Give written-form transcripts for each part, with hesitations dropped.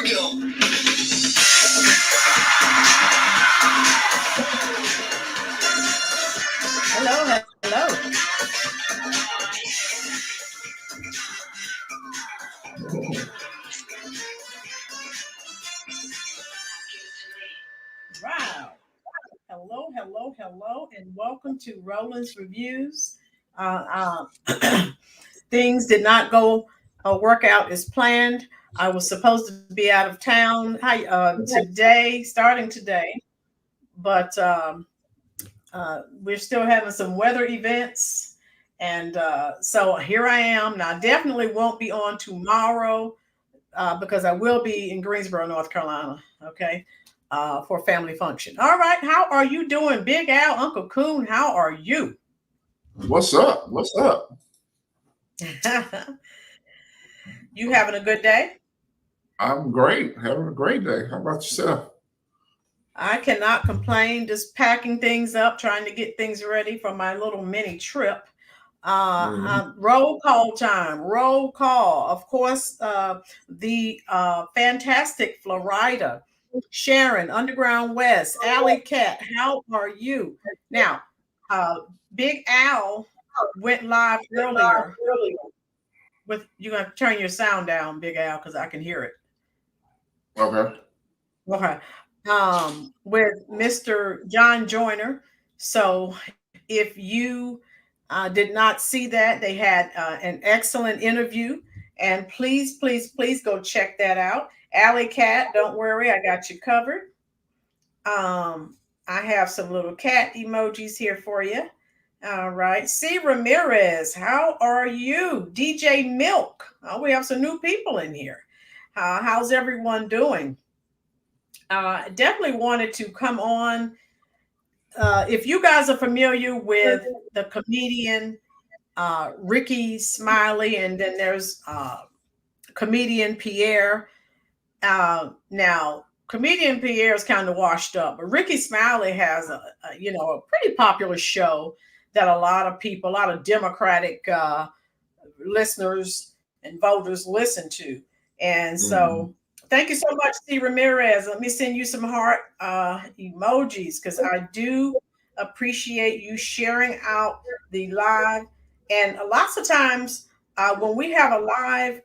we go. Hello, hello. Wow. Hello, hello, hello, and welcome to Roland's Reviews. Things did not go work out as planned. I was supposed to be out of town today, starting today, but we're still having some weather events. And so here I am. Now, I definitely won't be on tomorrow because I will be in Greensboro, North Carolina, okay, for a family function. All right. How are you doing, Big Al, Uncle Coon? How are you? What's up? What's up? You having a good day? I'm great. Having a great day. How about yourself? I cannot complain. Just packing things up, trying to get things ready for my little mini trip. Roll call time. Roll call. Of course, the fantastic Florida, Sharon, Underground West, Alley Cat. How are you? Now, Big Al went live earlier. With you're gonna turn your sound down, Big Al, because I can hear it. Okay. Okay. With Mr. John Joyner. So if you did not see that, they had an excellent interview. And please, please, please go check that out. Alley Cat, don't worry, I got you covered. I have some little cat emojis here for you. All right. C. Ramirez, how are you? DJ Milk. Oh, we have some new people in here. How's everyone doing? Definitely wanted to come on. If you guys are familiar with the comedian Ricky Smiley, and then there's comedian Pierre. Now, comedian Pierre is kind of washed up, but Ricky Smiley has a pretty popular show that a lot of people, a lot of Democratic listeners and voters listen to, and so. Thank you so much, C. Ramirez. Let me send you some heart emojis because I do appreciate you sharing out the live. And lots of times when we have a live,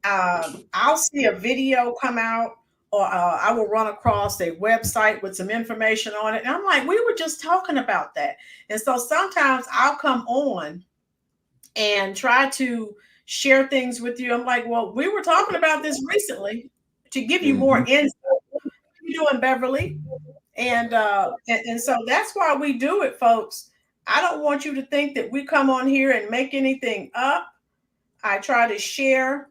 I'll see a video come out or I will run across a website with some information on it. And I'm like, we were just talking about that. And so sometimes I'll come on and try to share things with you. I'm like, well, we were talking about this recently to give you more insight. What are you doing, Beverly? And so that's why we do it, folks. I don't want you to think that we come on here and make anything up. I try to share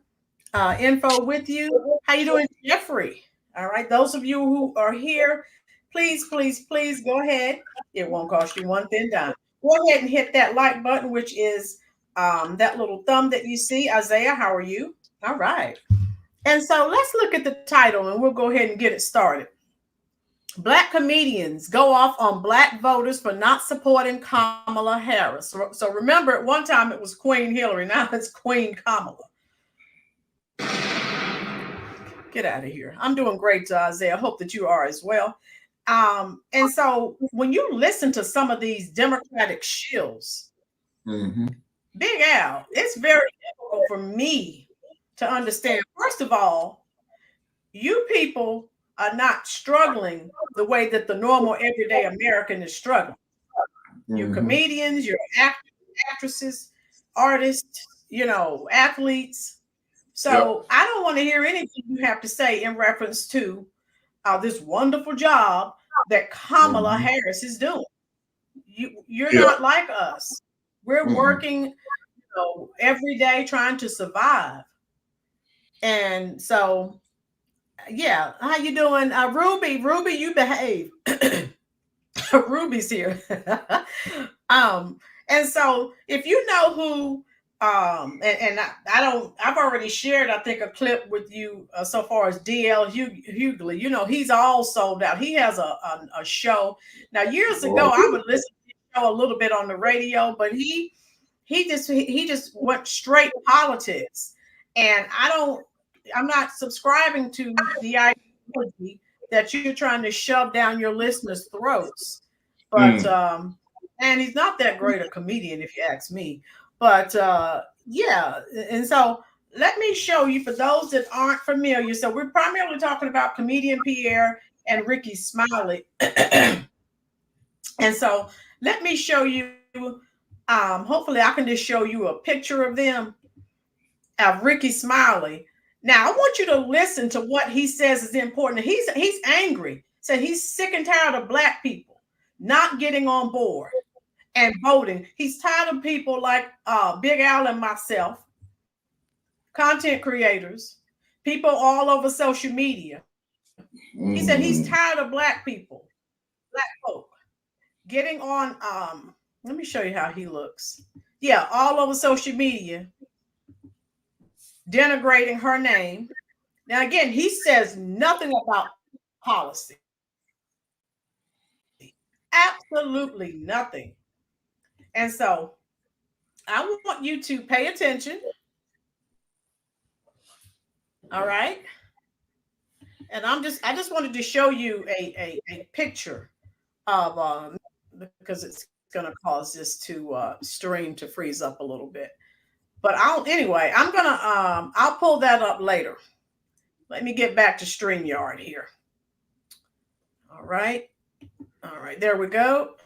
info with you. How you doing, Jeffrey? All right. Those of you who are here, please, please, please go ahead. It won't cost you one thin dime. Go ahead and hit that like button, which is that little thumb that you see. Isaiah, how are you? All right. And so let's look at the title and we'll go ahead and get it started. Black comedians go off on Black voters for not supporting Kamala Harris. So remember, at one time it was Queen Hillary. Now it's Queen Kamala. Get out of here. I'm doing great, Isaiah. I hope that you are as well. And so when you listen to some of these Democratic shills, Big Al, it's very difficult for me to understand. First of all, you people are not struggling the way that the normal everyday American is struggling. You're comedians, you're actors, actresses, artists, athletes. So I don't want to hear anything you have to say in reference to this wonderful job that Kamala Harris is doing. You're not like us. We're working every day trying to survive. And so, yeah, how you doing? Ruby, you behave. Ruby's here. And so if you know who, I've already shared, I think, a clip with you so far as DL Hughley. He's all sold out. He has a show. Now, years ago, I would listen to his show a little bit on the radio, but he just went straight politics. And I don't I'm not subscribing to the ideology that you're trying to shove down your listeners' throats. But and he's not that great a comedian, if you ask me. But yeah, and so let me show you for those that aren't familiar. So we're primarily talking about comedian Pierre and Ricky Smiley. And so let me show you. Hopefully, I can just show you a picture of them, of Ricky Smiley. Now, I want you to listen to what he says is important. He's angry. So he's sick and tired of Black people not getting on board and voting. He's tired of people like Big Al and myself, content creators, people all over social media. He said he's tired of Black people, Black folk, getting on. Let me show you how he looks. Yeah, all over social media, denigrating her name. Now, again, he says nothing about policy. Absolutely nothing. And so I want you to pay attention. All right. And I just wanted to show you a picture of because it's going to cause this to stream to freeze up a little bit. But I'll pull that up later. Let me get back to StreamYard here. All right. All right, there we go.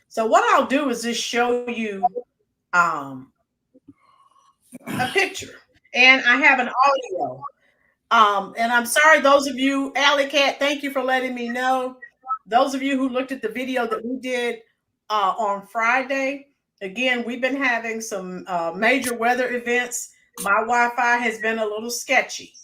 So what I'll do is just show you a picture, and I have an audio. And I'm sorry, those of you, Alley Cat, thank you for letting me know. Those of you who looked at the video that we did on Friday, again, we've been having some major weather events. My Wi-Fi has been a little sketchy.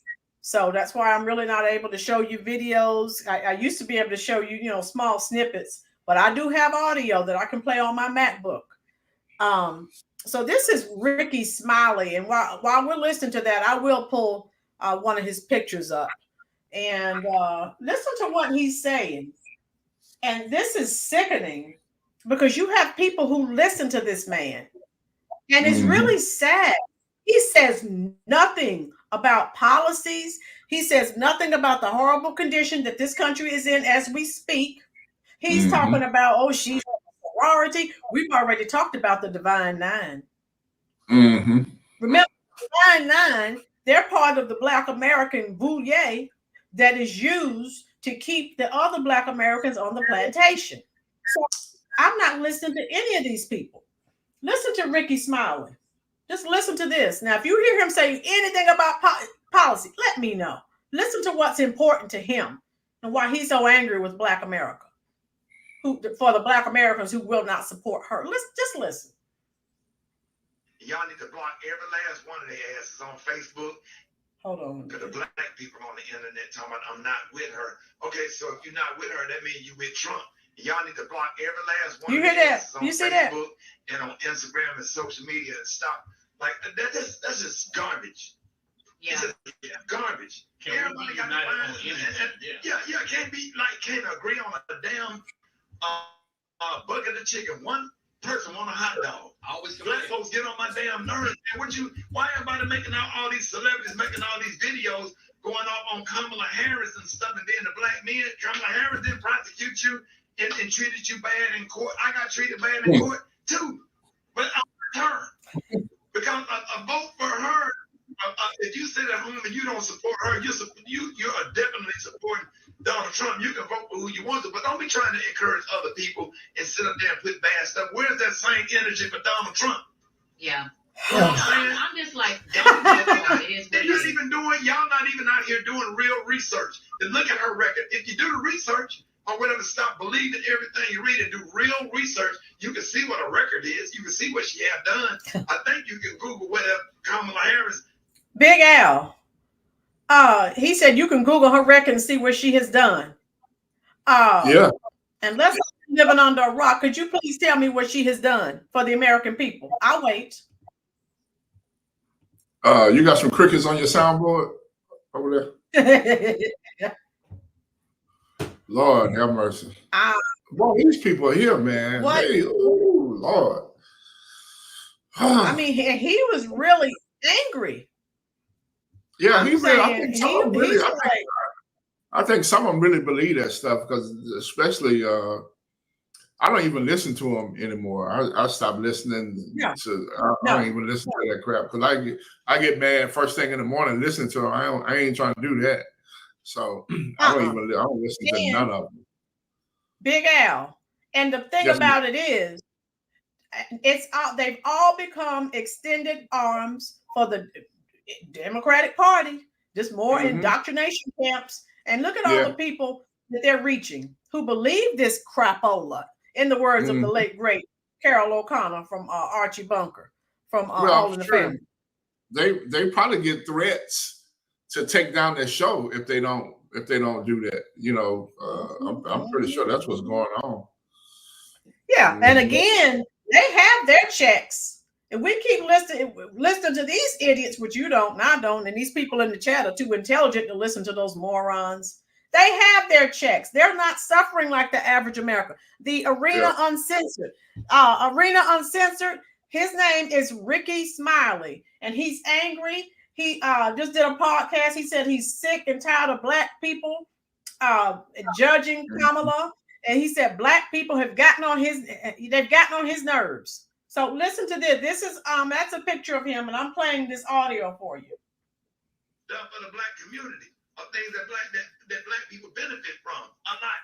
So that's why I'm really not able to show you videos. I used to be able to show you, small snippets, but I do have audio that I can play on my MacBook. So this is Ricky Smiley. And while we're listening to that, I will pull one of his pictures up and listen to what he's saying. And this is sickening because you have people who listen to this man. And it's really sad. He says nothing about policies. He says nothing about the horrible condition that this country is in as we speak. He's talking about, she's a sorority. We've already talked about the Divine Nine. Remember, the Divine Nine, they're part of the Black American bouillie that is used to keep the other Black Americans on the plantation. So I'm not listening to any of these people. Listen to Ricky Smiley. Just listen to this. Now, if you hear him say anything about policy, let me know. Listen to what's important to him and why he's so angry with Black America, for the Black Americans who will not support her. Just listen. Y'all need to block every last one of their asses on Facebook. Hold on. Because the Black people on the internet talking about I'm not with her. Okay, so if you're not with her, that means you with Trump. Y'all need to block every last one. You hear that? You see that? And on Instagram and social media and stop. Like that's just garbage. Yeah, garbage. Everybody got to find. Can't agree on a damn bucket of chicken. One person want a hot dog. Always Black folks get on my damn nerves. Man, why everybody making out all these celebrities making all these videos going off on Kamala Harris and stuff, and then the Black men? Kamala Harris didn't prosecute you and treated you bad in court. I got treated bad in court too, but I'm her. Because a vote for her, if you sit at home and you don't support her, you're definitely supporting Donald Trump. You can vote for who you want to, but don't be trying to encourage other people and sit up there and put bad stuff. Where's that same energy for Donald Trump? Yeah. You know what I'm saying? I'm just like, y'all not even out here doing real research. Then look at her record. If you do the research, or whatever, stop believing everything you read and do real research. You can see what a record is. You can see what she have done. I think you can Google whatever Kamala Harris. Big Al. He said you can Google her record and see what she has done. Yeah. Unless I'm living under a rock, could you please tell me what she has done for the American people? I'll wait. You got some crickets on your soundboard over there? Lord have mercy. Boy, these people here, man. What? Hey, oh Lord. I mean, he was really angry. Yeah, he really. I think some of them really believe that stuff because, especially, I don't even listen to him anymore. I stopped listening to. I don't even listen to that crap because I get mad first thing in the morning listening to him. I ain't trying to do that. So I don't listen to none of them. Big Al, and the thing about it is, they've all become extended arms for the Democratic Party. Just more indoctrination camps, and look at all the people that they're reaching who believe this crapola. In the words of the late great Carol O'Connor from Archie Bunker from All in the Family. They probably get threats to take down their show if they don't do that. You know, I'm pretty sure that's what's going on. Yeah, and again, they have their checks. And we keep listening to these idiots, which you don't, and I don't, and these people in the chat are too intelligent to listen to those morons. They have their checks. They're not suffering like the average American. The Arena Uncensored. Arena Uncensored, his name is Ricky Smiley, and he's angry. He just did a podcast. He said he's sick and tired of black people judging Kamala. And he said black people have gotten on his nerves. So listen to this. This is that's a picture of him, and I'm playing this audio for you. For the black community, of things that black people benefit from or not.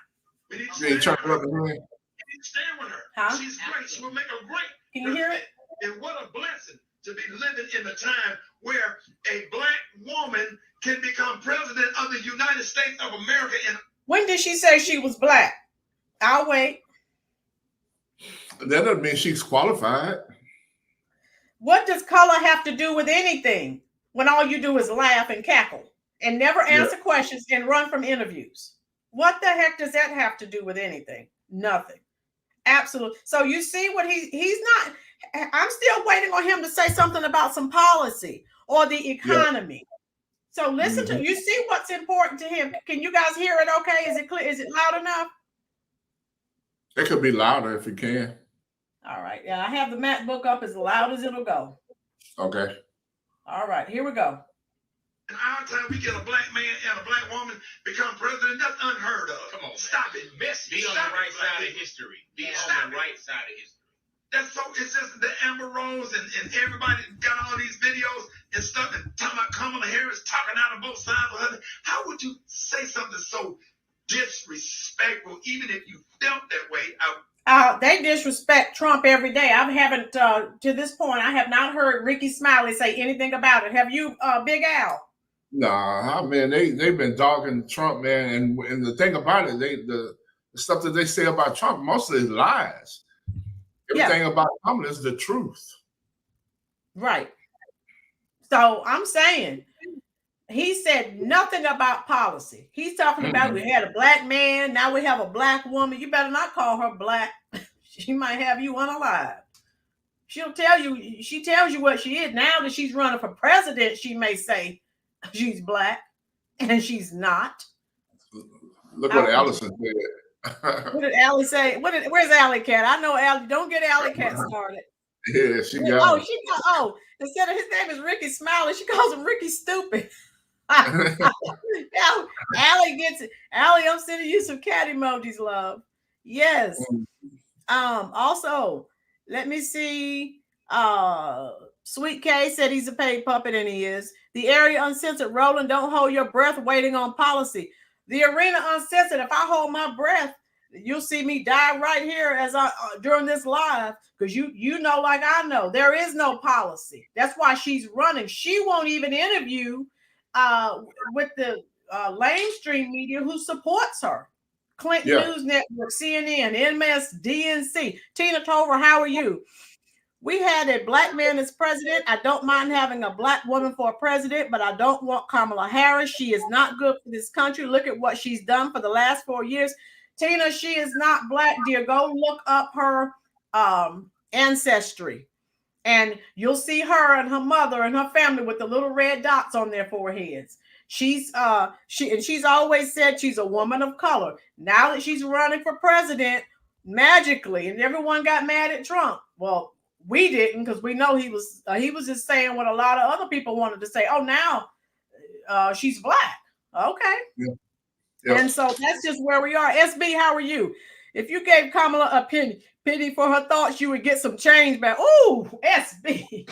We need to stand with her. Huh? She's great. She will make a great. Can you hear it? And what a blessing to be living in a time where a black woman can become president of the United States of America. And when did she say she was black? I'll wait. That doesn't mean she's qualified. What does color have to do with anything when all you do is laugh and cackle and never answer questions and run from interviews? What the heck does that have to do with anything? Nothing. Absolutely. So you see what he's not. I'm still waiting on him to say something about some policy or the economy. So listen to, you see what's important to him. Can you guys hear it okay? Is it clear? Is it loud enough? It could be louder if you can. All right. Yeah, I have the MacBook up as loud as it'll go. Okay. All right, here we go. In our time, we get a black man and a black woman become president. That's unheard of. Come on, stop it. Be on the right side of history. Be on the right side of history. That's so. It's just the Amber Rose and everybody got all these videos and stuff and talking about Kamala Harris talking out of both sides of her. How would you say something so disrespectful, even if you felt that way? They disrespect Trump every day. I haven't, to this point, I have not heard Ricky Smiley say anything about it. Have you, Big Al? Nah, man, they've been dogging Trump, man, and the thing about it, the stuff that they say about Trump, mostly is lies. Everything about Kamala is the truth. Right. So I'm saying, he said nothing about policy. He's talking about we had a black man, now we have a black woman. You better not call her black. She might have you unalive. She tells you what she is. Now that she's running for president, she may say she's black, and she's not. Look what Allison said. What did Allie say? Where's Allie Cat? I know Allie. Don't get Allie Cat started. Yeah, she got instead of his name is Ricky Smiley, she calls him Ricky Stupid. Allie gets it. Allie, I'm sending you some cat emojis, love. Yes. Also, let me see. Sweet K said he's a paid puppet, and he is. The Area Uncensored, Roland, don't hold your breath waiting on policy. The Arena Uncensored, if I hold my breath, you'll see me die right here as during this live, because you know, like I know, there is no policy. That's why she's running. She won't even interview with the mainstream media who supports her. Clinton News Network, CNN, MS, DNC. Tina Tover, how are you? We had a black man as president. I don't mind having a black woman for a president, but I don't want Kamala Harris. She is not good for this country. Look at what she's done for the last 4 years. Tina, she is not black, dear. Go look up her ancestry, and you'll see her and her mother and her family with the little red dots on their foreheads. She's always said she's a woman of color. Now that she's running for president, magically, and everyone got mad at Trump. Well, we didn't, because we know he was just saying what a lot of other people wanted to say. Oh, now she's black. Okay. Yeah. Yep. And so that's just where we are. SB, how are you? If you gave Kamala a pity for her thoughts, you would get some change back. Ooh, SB.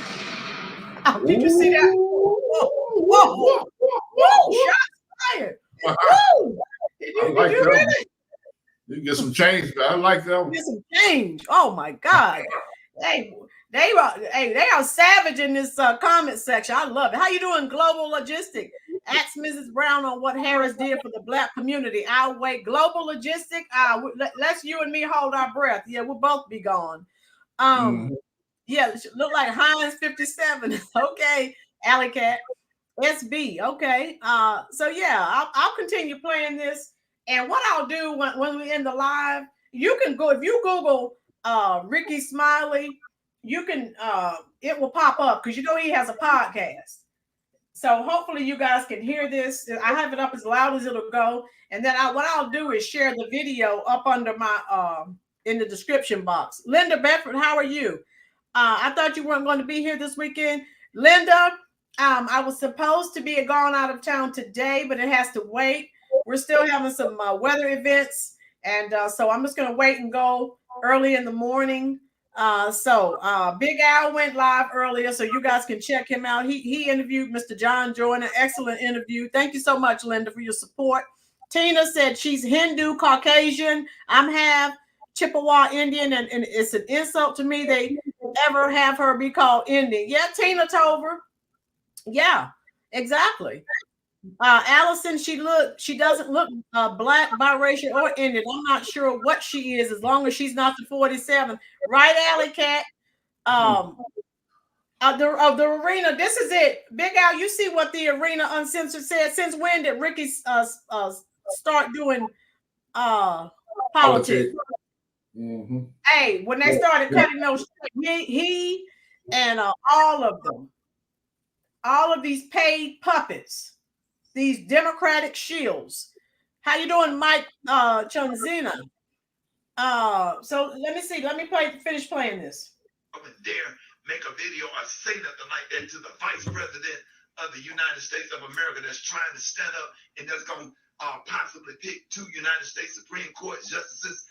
Oh, did you see that? Whoa. Shots fired. Woo! Did you really? You get some change, but I like that one. Get some change. Oh my God. They are savage in this comment section. I love it. How you doing, Global Logistic? Ask Mrs. Brown on what Harris did for the black community. I'll wait. Global Logistic. Let's you and me hold our breath. Yeah, we'll both be gone. Yeah, look like Heinz 57. Okay, Alley Cat. SB. Okay. So yeah, I'll continue playing this. And what I'll do when we end the live, you can go, if you Google Ricky Smiley, you can it will pop up, because you know he has a podcast. So hopefully you guys can hear this. I have it up as loud as it'll go. And then what I'll do is share the video up under my in the description box. Linda Bedford, how are you? I thought you weren't going to be here this weekend. Linda, I was supposed to be gone out of town today, but it has to wait. We're still having some weather events. And so I'm just going to wait and go early in the morning. Big Al went live earlier, so you guys can check him out. He interviewed Mr. John Jordan, an excellent interview. Thank you so much, Linda, for your support. Tina said she's Hindu, Caucasian. I'm half Chippewa Indian, and it's an insult to me they ever have her be called Indian. Yeah, Tina Tover. Yeah, exactly. Allison, she doesn't look black, biracial, or Indian. I'm not sure what she is, as long as she's not the 47. Right, Alley Cat? The arena, this is it. Big Al, you see what the Arena Uncensored said? Since when did Ricky start doing politics? Mm-hmm. Hey, when they started cutting those, he and all of these paid puppets, these Democratic shields. How you doing, Mike Chunzina? So let me see. Let me finish playing this. I would dare make a video or say nothing like that to the vice president of the United States of America that's trying to stand up and that's going to possibly pick 2 United States Supreme Court justices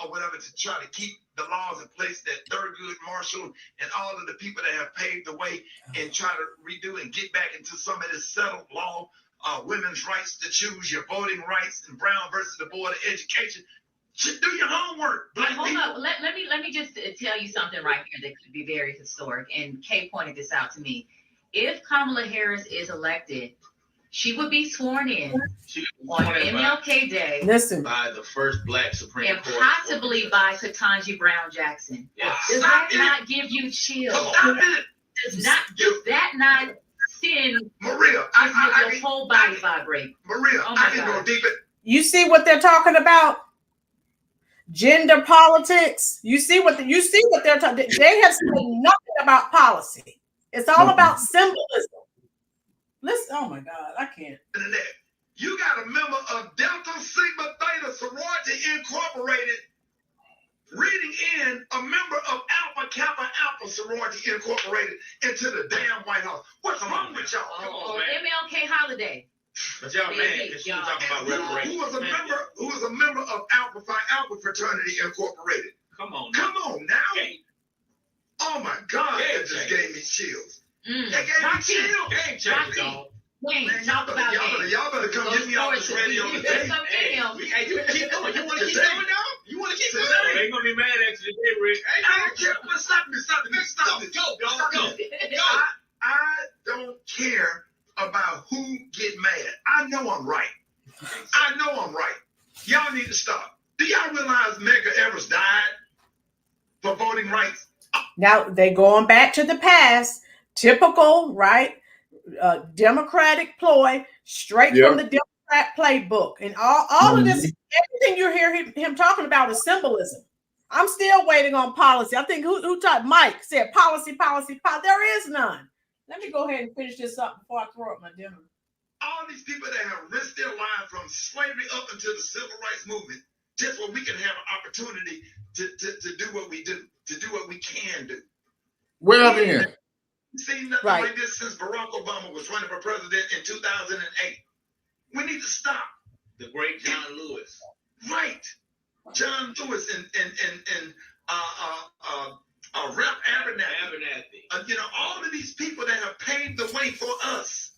or whatever to try to keep the laws in place that Thurgood Marshall and all of the people that have paved the way and try to redo and get back into some of this settled law, women's rights to choose your voting rights, and Brown versus the Board of Education. Do your homework. Hold up. Let me just tell you something right here that could be very historic. And Kay pointed this out to me. If Kamala Harris is elected, she would be sworn in on MLK Day. Listen, by the first black Supreme Court, and possibly by Ketanji Brown Jackson. Yes. Does that not give you chills? Does that not send Maria? your whole body vibrate? Maria, I can go deeper. You see what they're talking about? Gender politics. You see what they're talking. They have said nothing about policy. It's all about symbolism. Listen, oh my God, I can't. You got a member of Delta Sigma Theta Sorority Incorporated reading in a member of Alpha Kappa Alpha Sorority Incorporated into the damn White House. What's wrong with y'all? On MLK holiday. But y'all mad because she was talking about reparations. Who was a member of Alpha Phi Alpha Fraternity Incorporated? Come on now. Game. Oh my God, Game that just changer. gave me chills. That gave me chills. Game changer, dog. Wayne, Man, talk about y'all better come get me off this radio today. Hey, you keep going. You want to keep going, dog? You want to keep going? They ain't gonna be mad at you today, Rick. I don't care. Stop me. Go. I don't care about who get mad. I know I'm right. Y'all need to stop. Do y'all realize Medgar Evers died for voting rights? Now they going back to the past. Typical, right? Democratic ploy, straight from the Democrat playbook, and all of this. Everything you hear him talking about is symbolism. I'm still waiting on policy. I think who talked? Mike said policy. There is none. Let me go ahead and finish this up before I throw up my dinner. All these people that have risked their lives from slavery up until the civil rights movement, just so we can have an opportunity to do what we do, to do what we can do. Well then. Seen nothing like this since Barack Obama was running for president in 2008. We need to stop. The great John Lewis. Right. John Lewis and Rep. Abernathy. You know, all of these people that have paved the way for us.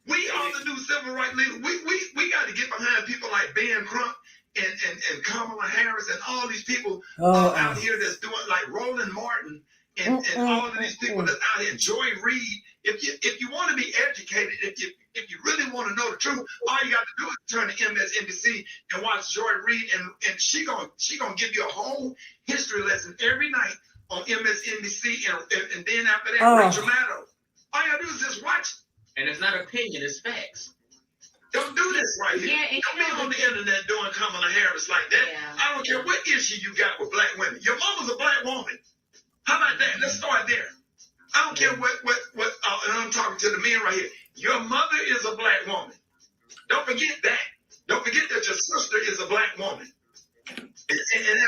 We are the new civil rights leaders. We got to get behind people like Ben Crump and Kamala Harris and all these people out here that's doing, like Roland Martin and all of these people that's out here. Joy Reid. If you want to be educated, if you really want to know the truth, all you got to do is turn to MSNBC and watch Joy Reid, and she gonna give you a whole history lesson every night on MSNBC, and then after that, Rachel Maddow. All you gotta do is just watch it. And it's not opinion, it's facts. Don't do this right here. Yeah, don't be on the internet doing Kamala Harris like that. Yeah. I don't care what issue you got with black women. Your mama's a black woman. How about that? Let's start there. I don't care what and I'm talking to the men right here. Your mother is a black woman. Don't forget that. Don't forget that your sister is a black woman. And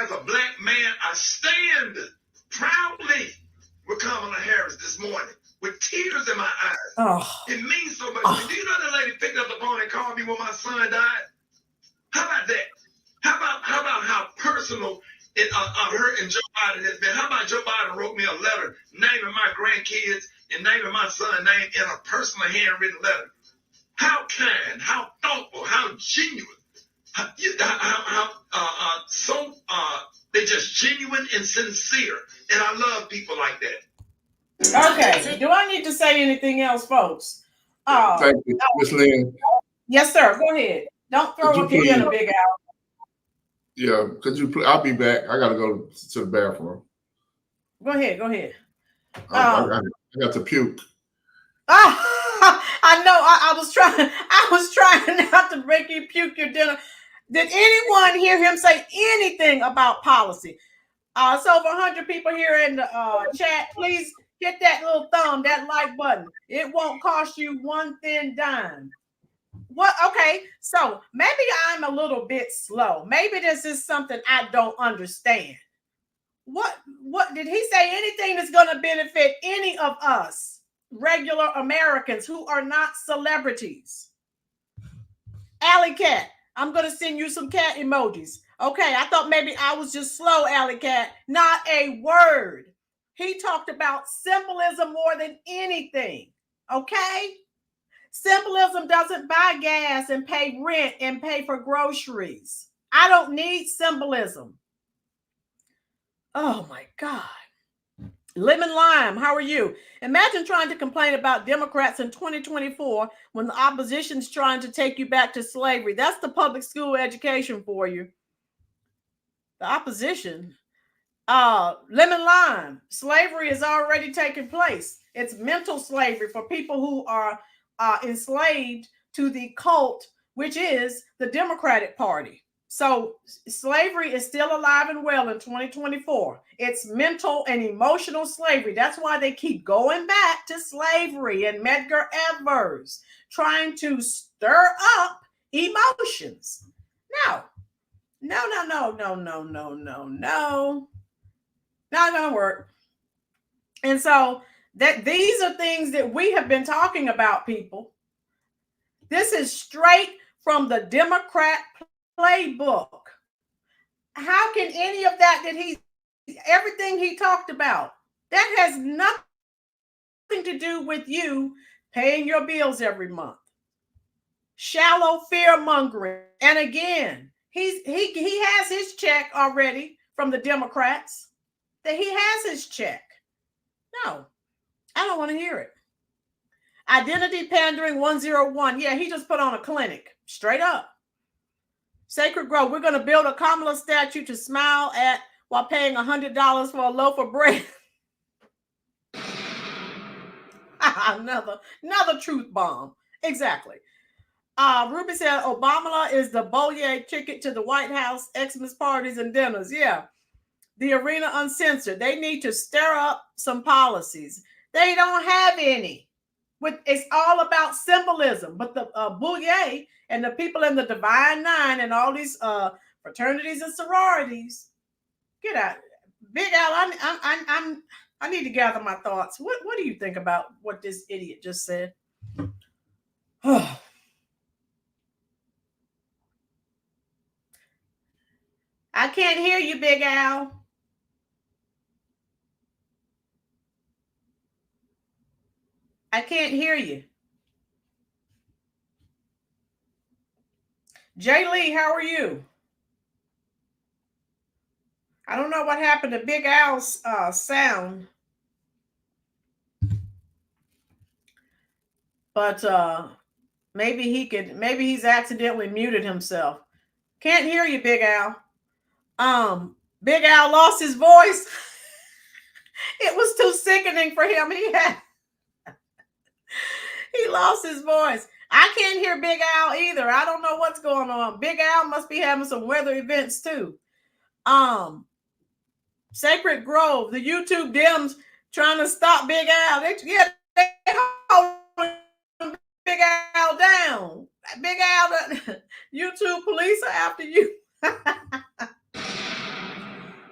as a black man, I stand proudly with Kamala Harris this morning with tears in my eyes. It means so much. Do you know that lady picked up the phone and called me when my son died? How about that? How about how personal her and Joe Biden has been? How about Joe Biden wrote me a letter naming my grandkids and naming my son's name in a personal handwritten letter? How kind, how thoughtful, how genuine, they're just genuine and sincere. And I love people like that. Okay. Do I need to say anything else, folks? Thank you, Ms. Lynn. Yes, sir. Go ahead. Don't throw up your dinner, Big Al. Yeah, I'll be back. I gotta go to the bathroom. Go ahead. I got to puke. I know. I was trying not to make you puke your dinner. Did anyone hear him say anything about policy? So over 100 people here in the chat, please hit that little thumb, that like button. It won't cost you one thin dime. What? Okay, so maybe I'm a little bit slow. Maybe this is something I don't understand. What did he say? Anything that's going to benefit any of us regular Americans who are not celebrities? Alley Cat, I'm going to send you some cat emojis. Okay, I thought maybe I was just slow, Alley Cat. Not a word. He talked about symbolism more than anything. Okay? Symbolism doesn't buy gas and pay rent and pay for groceries. I don't need symbolism. Oh my God. Lemon Lime, how are you? Imagine trying to complain about Democrats in 2024 when the opposition's trying to take you back to slavery. That's the public school education for you. The opposition. Lemon Lime, slavery is already taking place. It's mental slavery for people who are enslaved to the cult, which is the Democratic Party. So slavery is still alive and well in 2024. It's mental and emotional slavery. That's why they keep going back to slavery and Medgar Evers, trying to stir up emotions. No. Not gonna work. And so that these are things that we have been talking about, people. This is straight from the Democrat playbook. How can any of that everything he talked about, that has nothing to do with you paying your bills every month? Shallow fear mongering. And again, he has his check already from the Democrats. That he has his check. No, I don't want to hear it. Identity pandering 101. Yeah, he just put on a clinic. Straight up. Sacred Grove, we're going to build a Kamala statue to smile at while paying $100 for a loaf of bread. another truth bomb. Exactly. Ruby said Obama is the Bollier ticket to the White House, Xmas parties and dinners. Yeah. The Arena Uncensored. They need to stir up some policies. They don't have any. It's all about symbolism. But the Bollier and the people in the Divine Nine and all these fraternities and sororities, get out. Big Al, I need to gather my thoughts. What do you think about what this idiot just said? I can't hear you, Big Al. I can't hear you. Jay Lee, how are you? I don't know what happened to Big Al's sound. But maybe he's accidentally muted himself. Can't hear you, Big Al. Big Al lost his voice. It was too sickening for him. He lost his voice. I can't hear Big Al either. I don't know what's going on. Big Al must be having some weather events too. Sacred Grove, the YouTube Dems trying to stop Big Al. They hold Big Al down. Big Al, YouTube police are after you.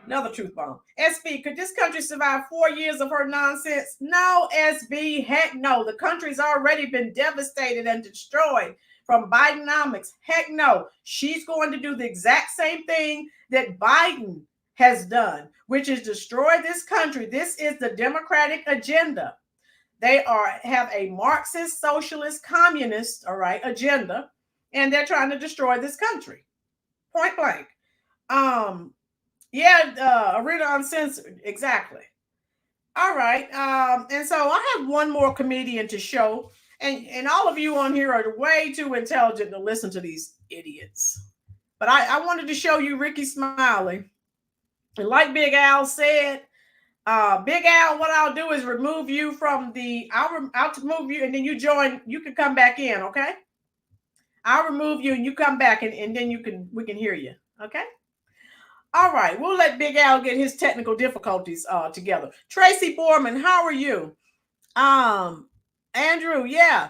Another truth bomb. SB, could this country survive 4 years of her nonsense? No, SB, heck no. The country's already been devastated and destroyed from Bidenomics. Heck no. She's going to do the exact same thing that Biden has done, which is destroy this country. This is the Democratic agenda. They have a Marxist, socialist, communist, agenda, and they're trying to destroy this country. Point blank. Arena Uncensored. Exactly. All right. And so I have one more comedian to show. And all of you on here are way too intelligent to listen to these idiots. But I wanted to show you Ricky Smiley. And like Big Al said, Big Al, what I'll do is remove you from I'll remove you and then you join, you can come back in, okay? I'll remove you and you come back and then we can hear you, okay? All right, we'll let Big Al get his technical difficulties together. Tracy Borman, how are you? Andrew, yeah.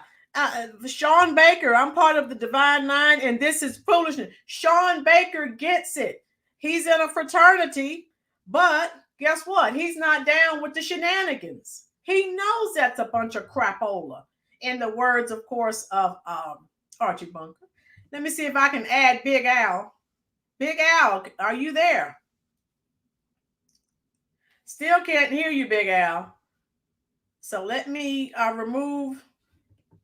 Sean Baker, I'm part of the Divine Nine, and this is foolishness. Sean Baker gets it. He's in a fraternity, but guess what? He's not down with the shenanigans. He knows that's a bunch of crapola, in the words, of course, of Archie Bunker. Let me see if I can add Big Al. Big Al, are you there? Still can't hear you, Big Al. So let me remove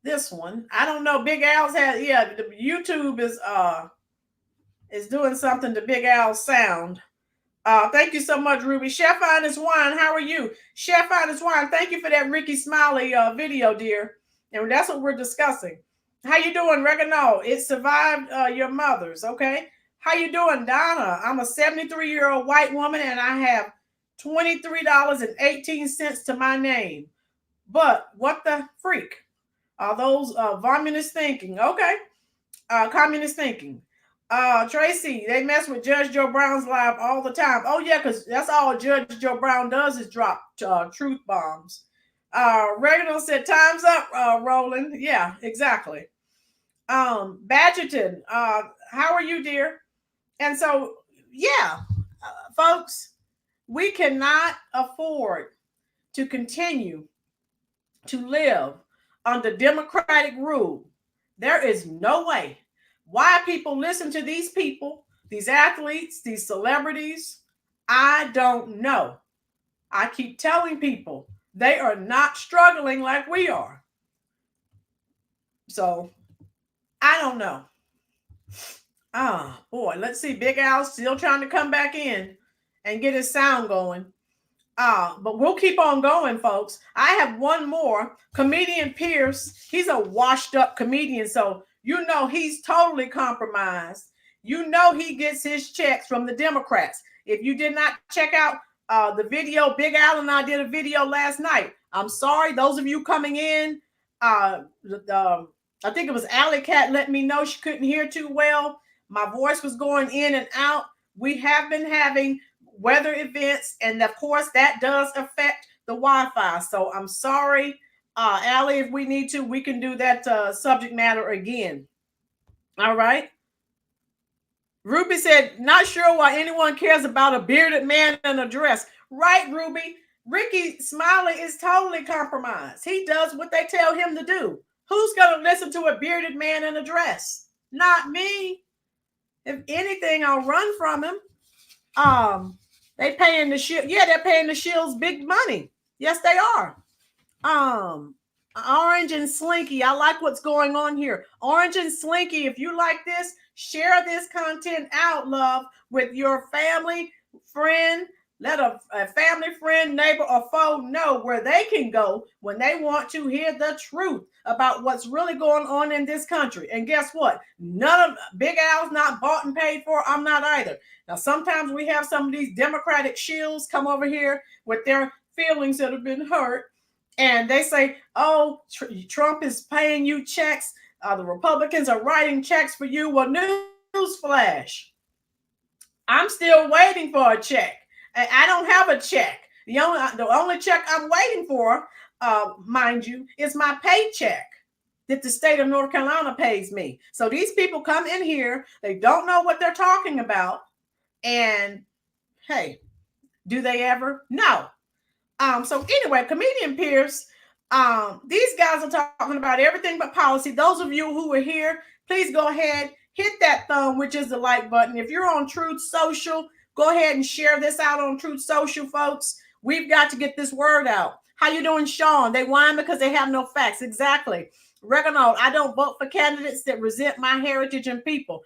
this one. I don't know. Big Al's the YouTube is doing something to Big Al's sound. Thank you so much, Ruby. Chef Honest Wine, how are you? Chef Honest Wine, thank you for that Ricky Smiley video, dear. And that's what we're discussing. How you doing, Reginald? It survived your mother's, okay? How you doing, Donna? I'm a 73-year-old white woman, and I have $23.18 to my name. But what the freak are those communist thinking? Okay, communist thinking. Tracy, they mess with Judge Joe Brown's live all the time. Oh yeah, because that's all Judge Joe Brown does is drop truth bombs. Reginald said, "Time's up, Roland." Yeah, exactly. Badgerton, how are you, dear? And so, yeah, folks, we cannot afford to continue to live under democratic rule. There is no way. Why people listen to these people, these athletes, these celebrities, I don't know. I keep telling people they are not struggling like we are. So, I don't know. Boy, let's see. Big Al's still trying to come back in and get his sound going. But we'll keep on going, folks. I have one more. Comedian Pierce. He's a washed up comedian. So, you know, he's totally compromised. You know, he gets his checks from the Democrats. If you did not check out the video, Big Al and I did a video last night. I'm sorry. Those of you coming in, I think it was Alley Cat let me know she couldn't hear too well. My voice was going in and out. We have been having weather events, and of course that does affect the Wi-Fi. So I'm sorry, Allie, if we need to, we can do that subject matter again. All right. Ruby said, not sure why anyone cares about a bearded man in a dress. Right, Ruby. Ricky Smiley is totally compromised. He does what they tell him to do. Who's going to listen to a bearded man in a dress? Not me. If anything, I'll run from him. They paying the shield. Yeah, they're paying the shields big money. Yes, they are. Orange and Slinky. I like what's going on here. Orange and Slinky, if you like this, share this content out, love, with your family, friend. Let a family, friend, neighbor, or foe know where they can go when they want to hear the truth about what's really going on in this country. And guess what? None of Big Al's not bought and paid for. I'm not either. Now, sometimes we have some of these Democratic shills come over here with their feelings that have been hurt. And they say, oh, Trump is paying you checks. The Republicans are writing checks for you. Well, newsflash. I'm still waiting for a check. I don't have a check. The only check I'm waiting for, mind you, is my paycheck that the state of North Carolina pays me. So these people come in here. They don't know what they're talking about. And, hey, do they ever? No. So anyway, comedian Pierce, these guys are talking about everything but policy. Those of you who are here, please go ahead, hit that thumb, which is the like button. If you're on Truth Social, go ahead and share this out on Truth Social, folks. We've got to get this word out. How you doing, Sean? They whine because they have no facts. Exactly. Reginald, I don't vote for candidates that resent my heritage and people.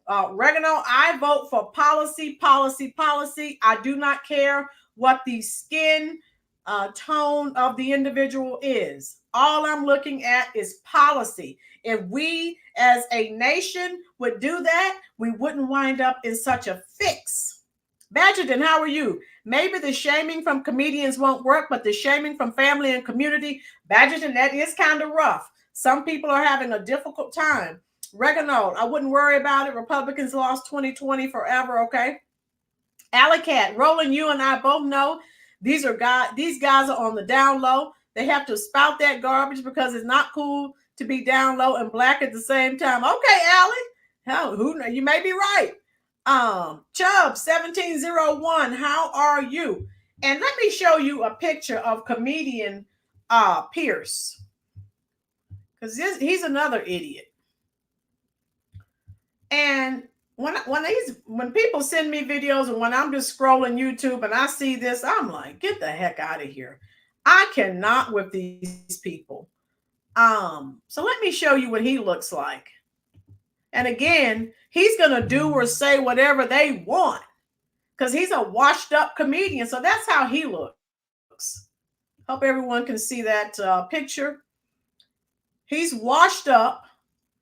Reginald, I vote for policy, policy, policy. I do not care what the skin tone of the individual is. All I'm looking at is policy. If we as a nation would do that, we wouldn't wind up in such a fix. Badgerton, how are you? Maybe the shaming from comedians won't work, but the shaming from family and community, Badgerton, that is kind of rough. Some people are having a difficult time. Reginald, I wouldn't worry about it. Republicans lost 2020 forever, okay? Alley Cat, Roland, you and I both know these guys are on the down low. They have to spout that garbage because it's not cool to be down low and black at the same time. Okay, Allie. Hell, you may be right. Chubb 1701, how are you? And let me show you a picture of comedian Pierce. Because he's another idiot. And when people send me videos and when I'm just scrolling YouTube and I see this, I'm like, get the heck out of here. I cannot with these people. So let me show you what he looks like. And again, he's going to do or say whatever they want because he's a washed up comedian. So that's how he looks. Hope everyone can see that picture. He's washed up.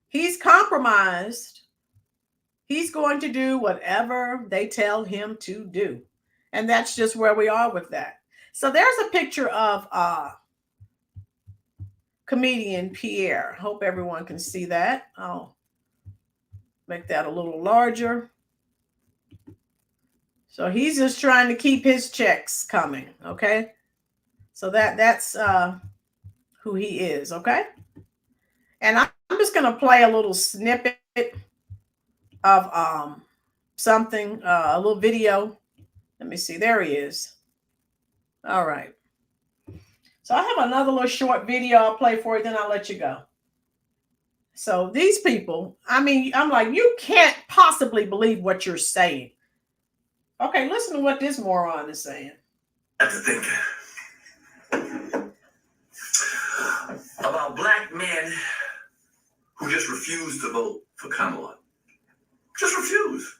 He's compromised. He's going to do whatever they tell him to do. And that's just where we are with that. So there's a picture of comedian Pierre. Hope everyone can see that. I'll make that a little larger. So he's just trying to keep his checks coming, okay? So that's who he is, okay? And I'm just going to play a little snippet of something, a little video. Let me see. There he is. All right. So I have another little short video I'll play for you, then I'll let you go. So these people, I mean, I'm like, you can't possibly believe what you're saying. Okay, listen to what this moron is saying. I have to think about black men who just refuse to vote for Kamala. Just refuse.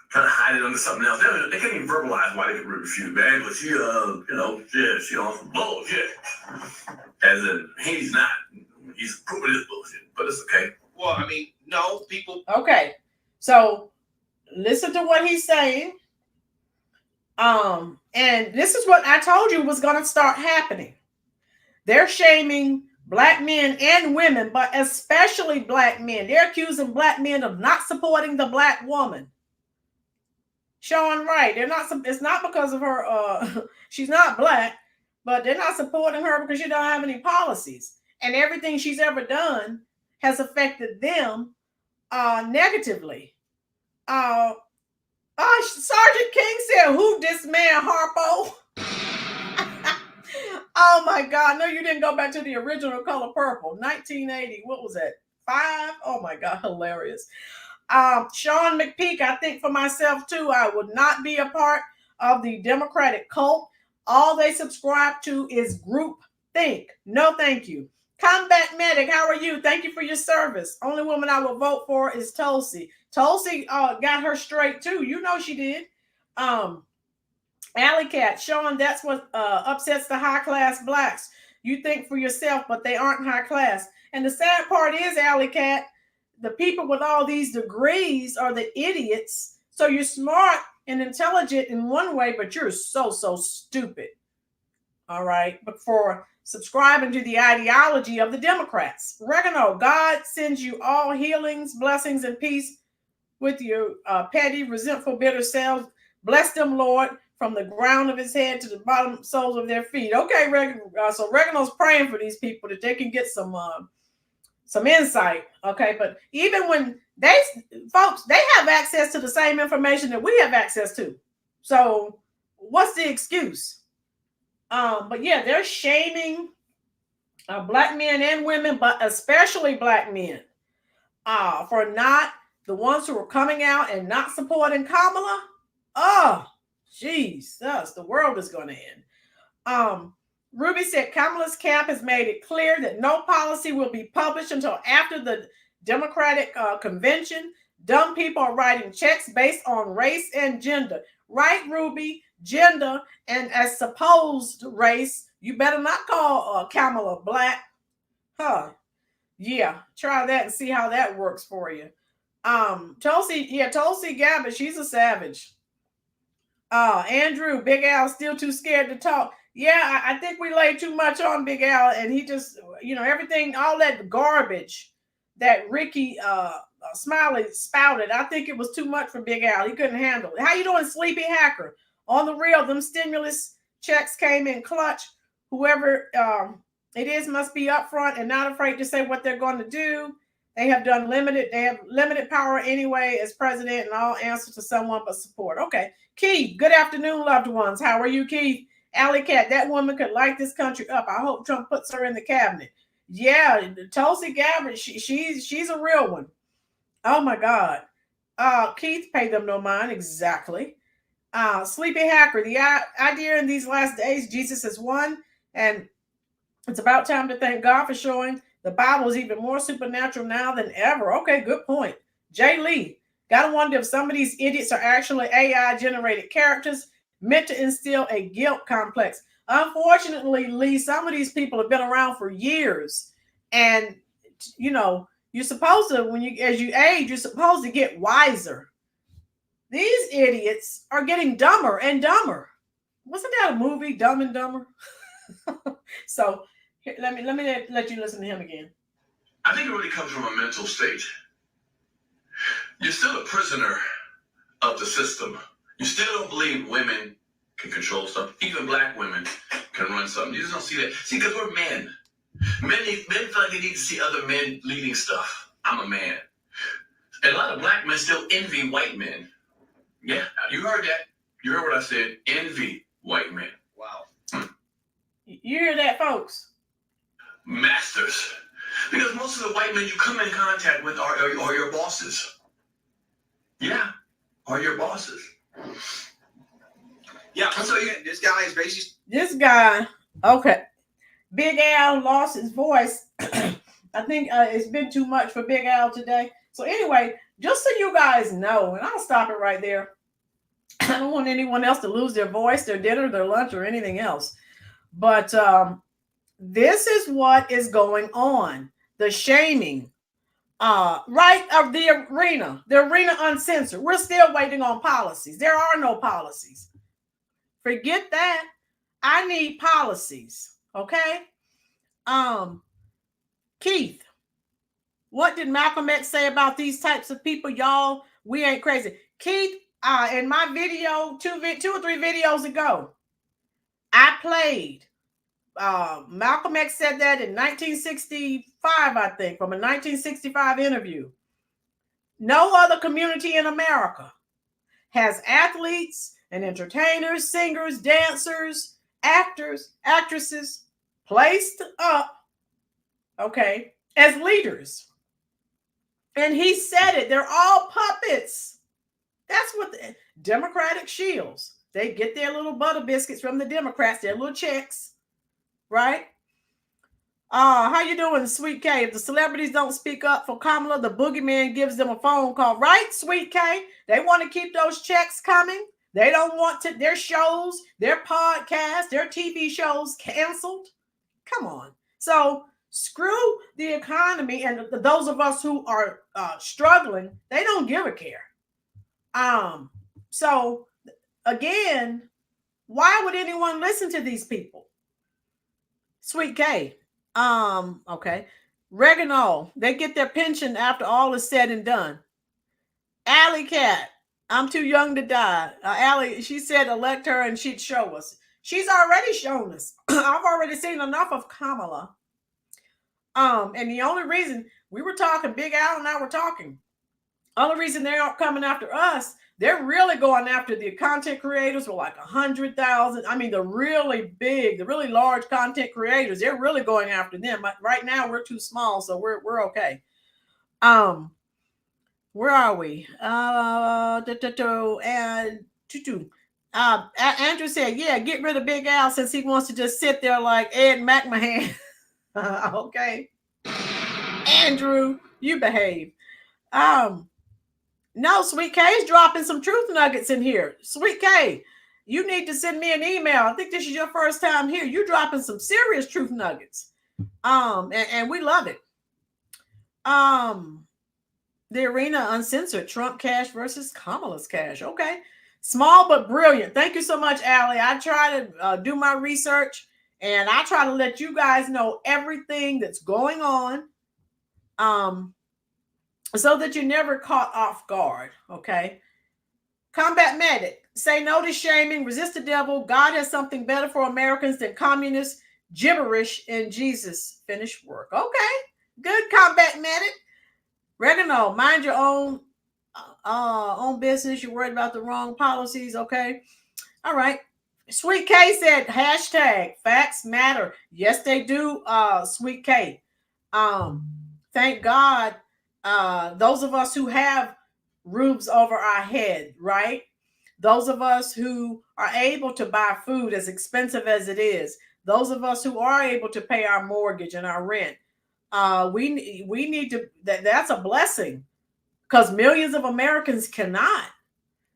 Trying to hide it under something else. They can't even verbalize why they refuse, man. But she, she on some bullshit. As in, he's not. He's proving his bullshit, but it's okay. Well, I mean, no, people. Okay, so listen to what he's saying. And this is what I told you was going to start happening. They're shaming black men and women, but especially black men. They're accusing black men of not supporting the black woman. Sean Wright, they're not. It's not because of her. She's not black, but they're not supporting her because she don't have any policies, and everything she's ever done has affected them negatively. Sergeant King said, "Who this man Harpo?" Oh my God! No, you didn't go back to the original Color Purple, 1980. What was that? 5? Oh my God, hilarious. Sean McPeak, I think for myself too, I would not be a part of the Democratic cult. All they subscribe to is group think. No, thank you. Combat Medic, how are you? Thank you for your service. Only woman I will vote for is Tulsi. Tulsi got her straight too. You know she did. Alley Cat, Sean, that's what upsets the high class blacks. You think for yourself, but they aren't high class. And the sad part is, Alley Cat, the people with all these degrees are the idiots. So you're smart and intelligent in one way, but you're so stupid. All right. But for subscribing to the ideology of the Democrats. Regano, God sends you all healings, blessings, and peace with your petty, resentful, bitter selves. Bless them, Lord, from the ground of his head to the bottom soles of their feet. Okay, so Regano's praying for these people that they can get some insight. Okay, but even when they have access to the same information that we have access to. So what's the excuse? But yeah, they're shaming black men and women, but especially black men, for not the ones who are coming out and not supporting Kamala. Oh, Jesus, the world is going to end. Ruby said Kamala's camp has made it clear that no policy will be published until after the Democratic convention. Dumb people are writing checks based on race and gender. Right, Ruby? Gender and as supposed race. You better not call Kamala black. Huh. Yeah, try that and see how that works for you. Tulsi Gabbard, she's a savage. Andrew, Big Al still too scared to talk. Yeah, I think we laid too much on Big Al, and he just, everything, all that garbage that Ricky Smiley spouted. I think it was too much for Big Al. He couldn't handle it. How you doing, Sleepy Hacker? On the real, them stimulus checks came in clutch. Whoever it is must be upfront and not afraid to say what they're going to do. They have limited power anyway as president, and all answer to someone but support. Okay. Keith, good afternoon, loved ones. How are you, Keith? Alley Cat, that woman could light this country up. I hope Trump puts her in the cabinet. Yeah, Tulsi Gabbard, she's a real one. Oh my God. Keith, pay them no mind. Exactly. Sleepy Hacker, the idea in these last days, Jesus has won, and it's about time to thank God for showing the Bible is even more supernatural now than ever. Okay, good point. Jay Lee, gotta wonder if some of these idiots are actually AI-generated characters meant to instill a guilt complex. Unfortunately, Lee, some of these people have been around for years, and you're supposed to, as you age, you're supposed to get wiser. These idiots are getting dumber and dumber. Wasn't that a movie, Dumb and Dumber? So let me let you listen to him again. I think it really comes from a mental state. You're still a prisoner of the system. You still don't believe women can control stuff. Even black women can run something. You just don't see that. See, because we're men. Men feel like they need to see other men leading stuff. I'm a man. And a lot of black men still envy white men. Yeah, you heard that. You heard what I said. Envy white men. Wow. You hear that, folks? Masters. Because most of the white men you come in contact with are your bosses. Yeah, are your bosses. Yeah, so this guy is basically... This guy, okay. Big Al lost his voice. I think it's been too much for Big Al today. So anyway, just so you guys know, and I'll stop it right there. I don't want anyone else to lose their voice, their dinner, their lunch, or anything else. But this is what is going on. The shaming, right, of the arena uncensored. We're still waiting on policies. There are no policies. Forget that. I need policies. Okay. Keith, what did Malcolm X say about these types of people? Y'all, we ain't crazy. Keith, in my video, two or three videos ago, I played. Malcolm X said that in 1965, I think, from a 1965 interview. No other community in America has athletes and entertainers, singers, dancers, actors, actresses placed up, okay, as leaders. And he said it. They're all puppets. That's what the Democratic shields. They get their little butter biscuits from the Democrats, their little checks, right? How you doing, Sweet K? If the celebrities don't speak up for Kamala, the boogeyman gives them a phone call, right, Sweet K? They want to keep those checks coming. They don't want their shows, their podcasts, their TV shows canceled. Come on. So screw the economy, and those of us who are struggling, they don't give a care. So again, why would anyone listen to these people? Sweet K. Okay. Reginald, they get their pension after all is said and done. Alley Cat, I'm too young to die. Allie, she said elect her and she'd show us. She's already shown us. I've already seen enough of Kamala. And the only reason we were talking, Big Al and I were talking, only reason they aren't coming after us, they're really going after the content creators with like 100,000. I mean, the really big, the really large content creators, they're really going after them. But right now we're too small, so we're okay. Where are we? Andrew said, yeah, get rid of Big Al since he wants to just sit there like Ed McMahon. Okay. Andrew, you behave. No, Sweet K is dropping some truth nuggets in here. Sweet K, you need to send me an email. I think this is your first time here. You're dropping some serious truth nuggets. And we love it. The Arena Uncensored, Trump cash versus Kamala's cash. Okay. Small but brilliant. Thank you so much, Allie. I try to do my research, and I try to let you guys know everything that's going on. So that you're never caught off guard, okay? Combat Medic, say no to shaming, resist the devil. God has something better for Americans than communist gibberish in Jesus' finished work. Okay, good, Combat Medic. Reginald, mind your own business. You're worried about the wrong policies, okay? All right. Sweet K said, hashtag facts matter. Yes, they do, Sweet K. Thank God. Those of us who have roofs over our head, right? Those of us who are able to buy food as expensive as it is. Those of us who are able to pay our mortgage and our rent. We need to, that's a blessing because millions of Americans cannot.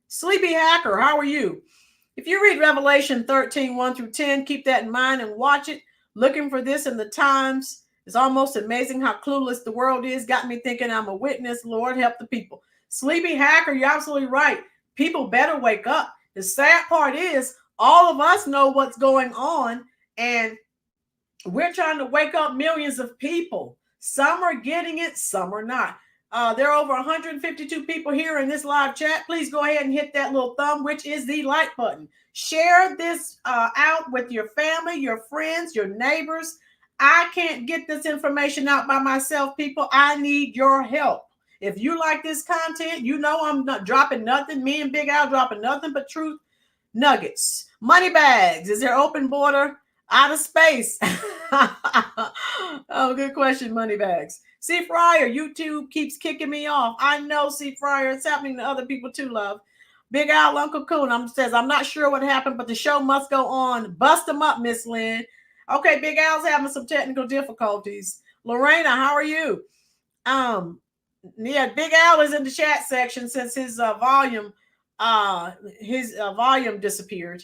Sleepy Hacker, how are you? If you read Revelation 13, 1 through 10, keep that in mind and watch it. Looking for this in the times. It's almost amazing how clueless the world is. Got me thinking I'm a witness. Lord, help the people. Sleepy Hacker, you're absolutely right. People better wake up. The sad part is all of us know what's going on, and we're trying to wake up millions of people. Some are getting it, some are not. There are over 152 people here in this live chat. Please go ahead and hit that little thumb, which is the like button. Share this out with your family, your friends, your neighbors. I can't get this information out by myself, people. I need your help. If you like this content, you know I'm not dropping nothing. Me and Big Al dropping nothing but truth nuggets. Money bags. Is there open border? Out of space. Oh, good question, money bags. C. Fryer, YouTube keeps kicking me off. I know, C. Fryer. It's happening to other people too, love. Big Al, Uncle Coon says, I'm not sure what happened, but the show must go on. Bust them up, Miss Lynn. Okay, Big Al's having some technical difficulties. Lorena, how are you? Yeah, Big Al is in the chat section since his volume disappeared.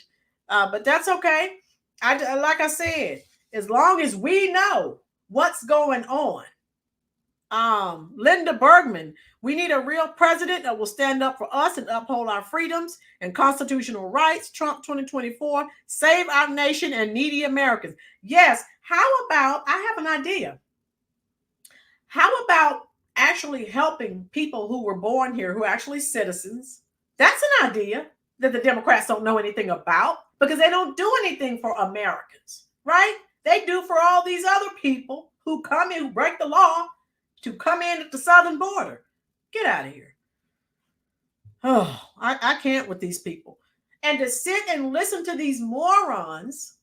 But that's okay. Like I said, as long as we know what's going on. Linda Bergman, we need a real president that will stand up for us and uphold our freedoms and constitutional rights. Trump 2024, save our nation and needy Americans. Yes. How about, I have an idea. How about actually helping people who were born here, who are actually citizens? That's an idea that the Democrats don't know anything about because they don't do anything for Americans, right? They do for all these other people who come in, who break the law, to come in at the southern border. Get out of here. Oh, I can't with these people. And to sit and listen to these morons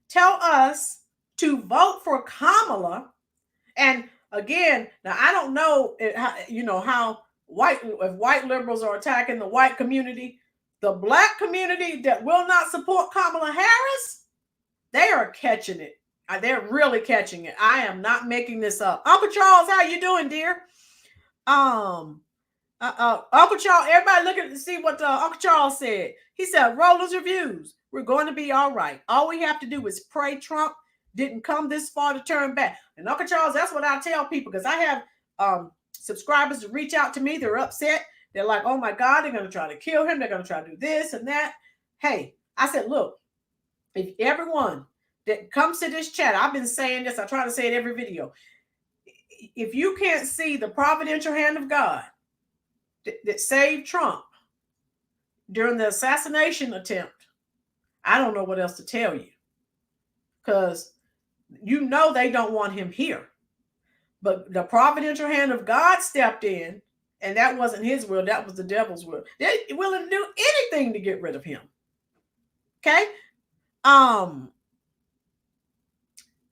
tell us to vote for Kamala. And again, now I don't know, how if white liberals are attacking the white community, the black community that will not support Kamala Harris, they are catching it. They're really catching it. I am not making this up. Uncle Charles, how you doing, dear? Uncle Charles, everybody look at to see what Uncle Charles said. He said, Rollers Reviews, we're going to be all right. All we have to do is pray Trump didn't come this far to turn back. And Uncle Charles, that's what I tell people, because I have subscribers to reach out to me. They're upset. They're like, oh my God, they're going to try to kill him. They're going to try to do this and that. Hey, I said, look, if everyone that comes to this chat, I've been saying this, I try to say it every video. If you can't see the providential hand of God that saved Trump during the assassination attempt, I don't know what else to tell you. Because you know they don't want him here. But the providential hand of God stepped in, and that wasn't his will, that was the devil's will. They're willing to do anything to get rid of him. Okay?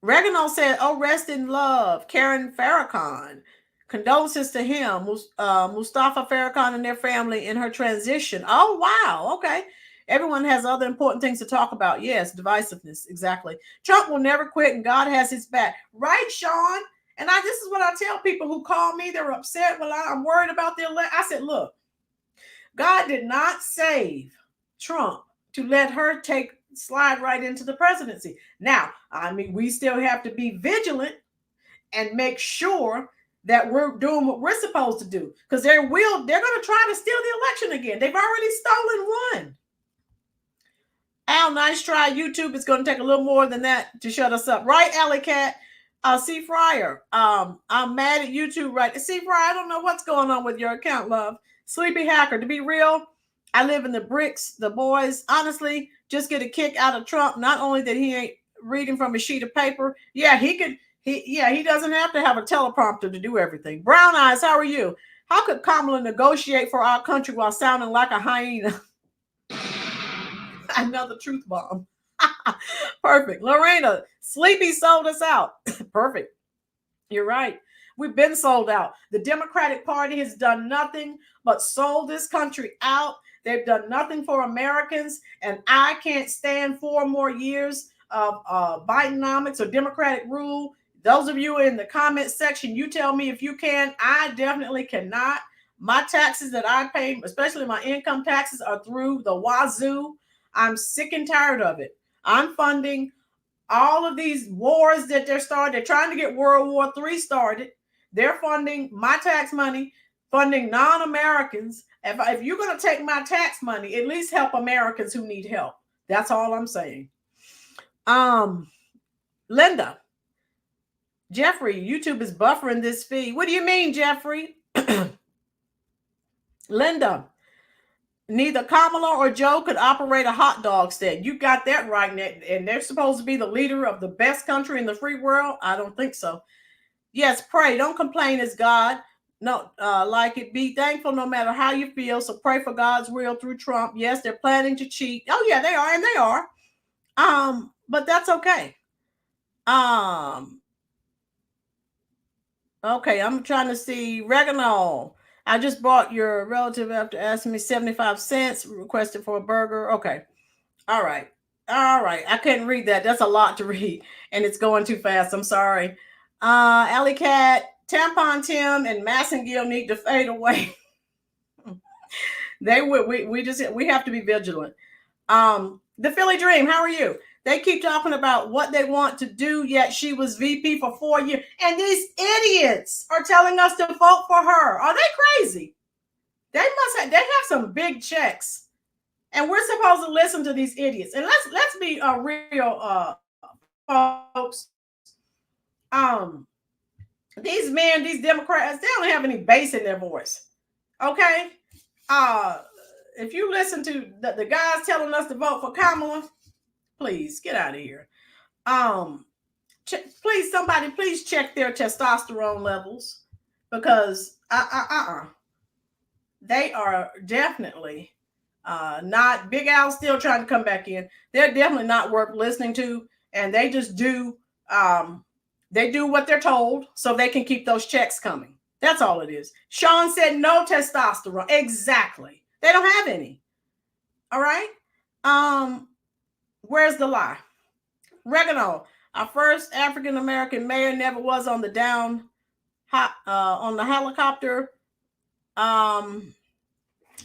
Reginald said, oh, rest in love. Karen Farrakhan. Condolences to him, Mustafa Farrakhan and their family in her transition. Oh, wow. Okay. Everyone has other important things to talk about. Yes, divisiveness. Exactly. Trump will never quit and God has his back. Right, Sean? And this is what I tell people who call me. They're upset. Well, I'm worried about their I said, look, God did not save Trump to let her slide right into the presidency. Now, I mean, we still have to be vigilant and make sure that we're doing what we're supposed to do, because they're going to try to steal the election again. They've already stolen one. Al, nice try. YouTube is going to take a little more than that to shut us up. Right, Alley Cat? C. Fryer. I'm mad at YouTube, right? C. Fryer, I don't know what's going on with your account, love. Sleepy Hacker. To be real, I live in the bricks. The boys, honestly, just get a kick out of Trump. Not only that he ain't reading from a sheet of paper. Yeah, he doesn't have to have a teleprompter to do everything. Brown Eyes, how are you? How could Kamala negotiate for our country while sounding like a hyena? Another truth bomb. Perfect. Lorena, Sleepy sold us out. Perfect. You're right. We've been sold out. The Democratic Party has done nothing but sold this country out. They've done nothing for Americans, and I can't stand 4 more years of Bidenomics or Democratic rule. Those of you in the comment section, you tell me if you can. I definitely cannot. My taxes that I pay, especially my income taxes, are through the wazoo. I'm sick and tired of it. I'm funding all of these wars that they're starting. They're trying to get World War III started. They're funding my tax money, funding non-Americans. If you're going to take my tax money, at least help Americans who need help. That's all I'm saying. Linda, Jeffrey, YouTube is buffering this feed. What do you mean, Jeffrey? Linda, neither Kamala or Joe could operate a hot dog stand. You got that right, and they're supposed to be the leader of the best country in the free world. I don't think so. Yes, pray. Don't complain as God. No, like it. Be thankful no matter how you feel. So pray for God's will through Trump. Yes, they're planning to cheat. Oh yeah, they are, and they are. But that's okay. Okay, I'm trying to see Reginald. I just bought your relative after asking me 75 cents, requested for a burger. Okay. All right. I couldn't read that. That's a lot to read, and it's going too fast. I'm sorry. Alley Cat, Tampon Tim, and Massengill need to fade away. We have to be vigilant. The Philly Dream, how are you? They keep talking about what they want to do, yet she was VP for 4 years. And these idiots are telling us to vote for her. Are they crazy? They have some big checks. And we're supposed to listen to these idiots. And let's be real, folks. These men, these Democrats, they don't have any bass in their voice. Okay? If you listen to the guys telling us to vote for Kamala, please get out of here. Please check their testosterone levels, because They are definitely not. Big Al's still trying to come back in. They're definitely not worth listening to, and they just do. They do what they're told so they can keep those checks coming. That's all it is. Sean said no testosterone. Exactly. They don't have any. All right. Where's the lie? Regano, our first African American mayor, never was on the on the helicopter.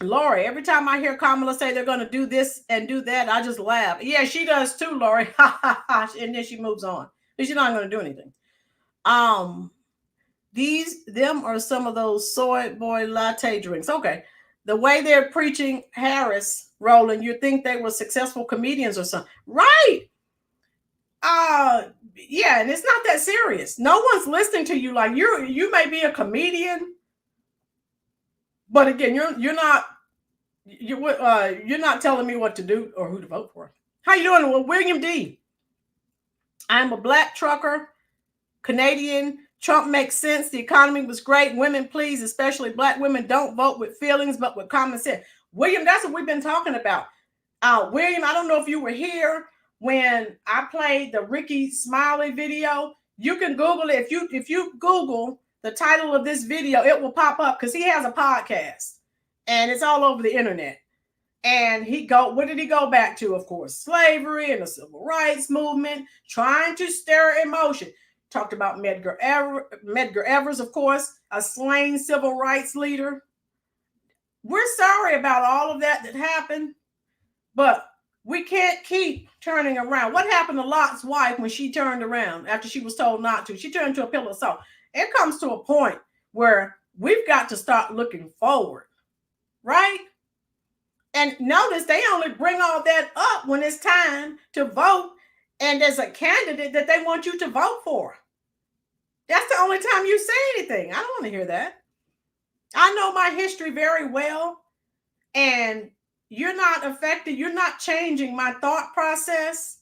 Lori, every time I hear Kamala say they're going to do this and do that, I just laugh. Yeah, she does too, Lori. And then she moves on. But she's not going to do anything. Them are some of those soy boy latte drinks. Okay. The way they're preaching Harris, Roland, you think they were successful comedians or something. Right. Yeah, and it's not that serious. No one's listening to you. Like you may be a comedian, but again, you're not telling me what to do or who to vote for. How you doing? Well, William D. I'm a black trucker, Canadian. Trump makes sense. The economy was great. Women, please, especially black women, don't vote with feelings, but with common sense. William, that's what we've been talking about. William, I don't know if you were here when I played the Ricky Smiley video. You can Google it. If you Google the title of this video, it will pop up because he has a podcast and it's all over the internet. And what did he go back to? Of course, slavery and the civil rights movement, trying to stir emotion. Talked about Medgar Evers, of course, a slain civil rights leader. We're sorry about all of that happened, but we can't keep turning around. What happened to Lot's wife when she turned around after she was told not to? She turned to a pillar of salt. It comes to a point where we've got to start looking forward, right? And notice they only bring all that up when it's time to vote and there's a candidate that they want you to vote for. That's the only time you say anything. I don't want to hear that. I know my history very well, and you're not affected. You're not changing my thought process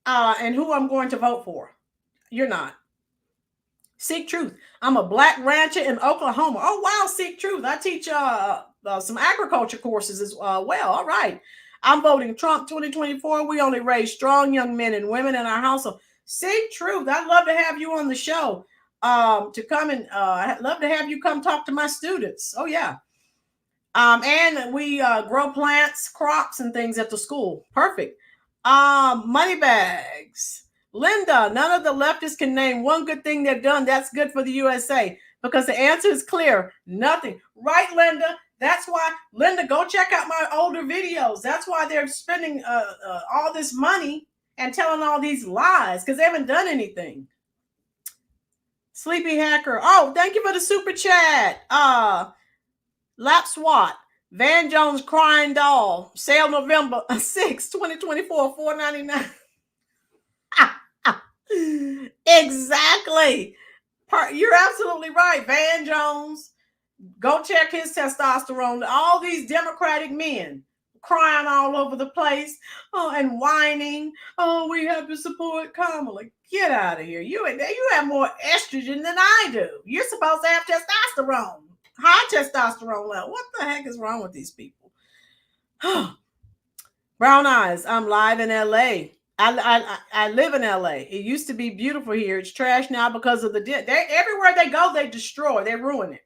and who I'm going to vote for. You're not. Seek truth. I'm a black rancher in Oklahoma. Oh, wow, seek truth. I teach some agriculture courses as well. All right. I'm voting Trump 2024. We only raise strong young men and women in our household. Seek truth. I'd love to have you on the show to come and I'd love to have you come talk to my students. Oh, yeah. And we grow plants, crops, and things at the school. Perfect. Money bags. Linda, none of the leftists can name one good thing they've done that's good for the USA because the answer is clear. Nothing. Right, Linda? That's why, Linda, go check out my older videos. That's why they're spending all this money and telling all these lies because they haven't done anything. Sleepy Hacker. Oh, thank you for the super chat. Lap SWAT. Van Jones Crying Doll. Sale November 6, 2024, $4.99. Exactly. You're absolutely right. Van Jones. Go check his testosterone. All these Democratic men crying all over the place, and whining. Oh, we have to support Kamala. Get out of here. You have more estrogen than I do. You're supposed to have testosterone. High testosterone level. What the heck is wrong with these people? Brown eyes. I'm live in LA. I live in LA. It used to be beautiful here. It's trash now because of the everywhere they go, they destroy, they ruin it.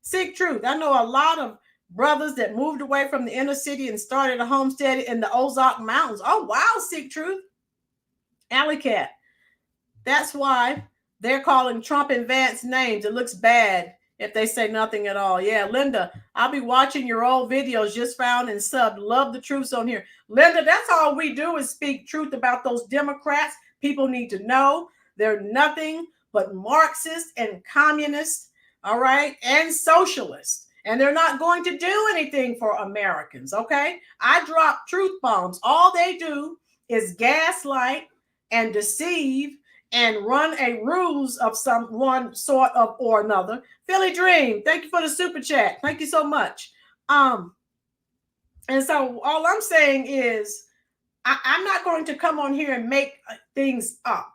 Seek truth. I know a lot of brothers that moved away from the inner city and started a homestead in the Ozark Mountains. Oh, wow, seek truth. Alley Cat. That's why they're calling Trump and Vance names. It looks bad if they say nothing at all. Yeah, Linda, I'll be watching your old videos just found and subbed. Love the truths on here. Linda, that's all we do is speak truth about those Democrats. People need to know they're nothing but Marxists and communists. All right, and socialists, and they're not going to do anything for Americans. Okay, I drop truth bombs. All they do is gaslight and deceive and run a ruse of one sort of or another. Philly Dream, thank you for the super chat. Thank you so much. And so all I'm saying is I'm not going to come on here and make things up,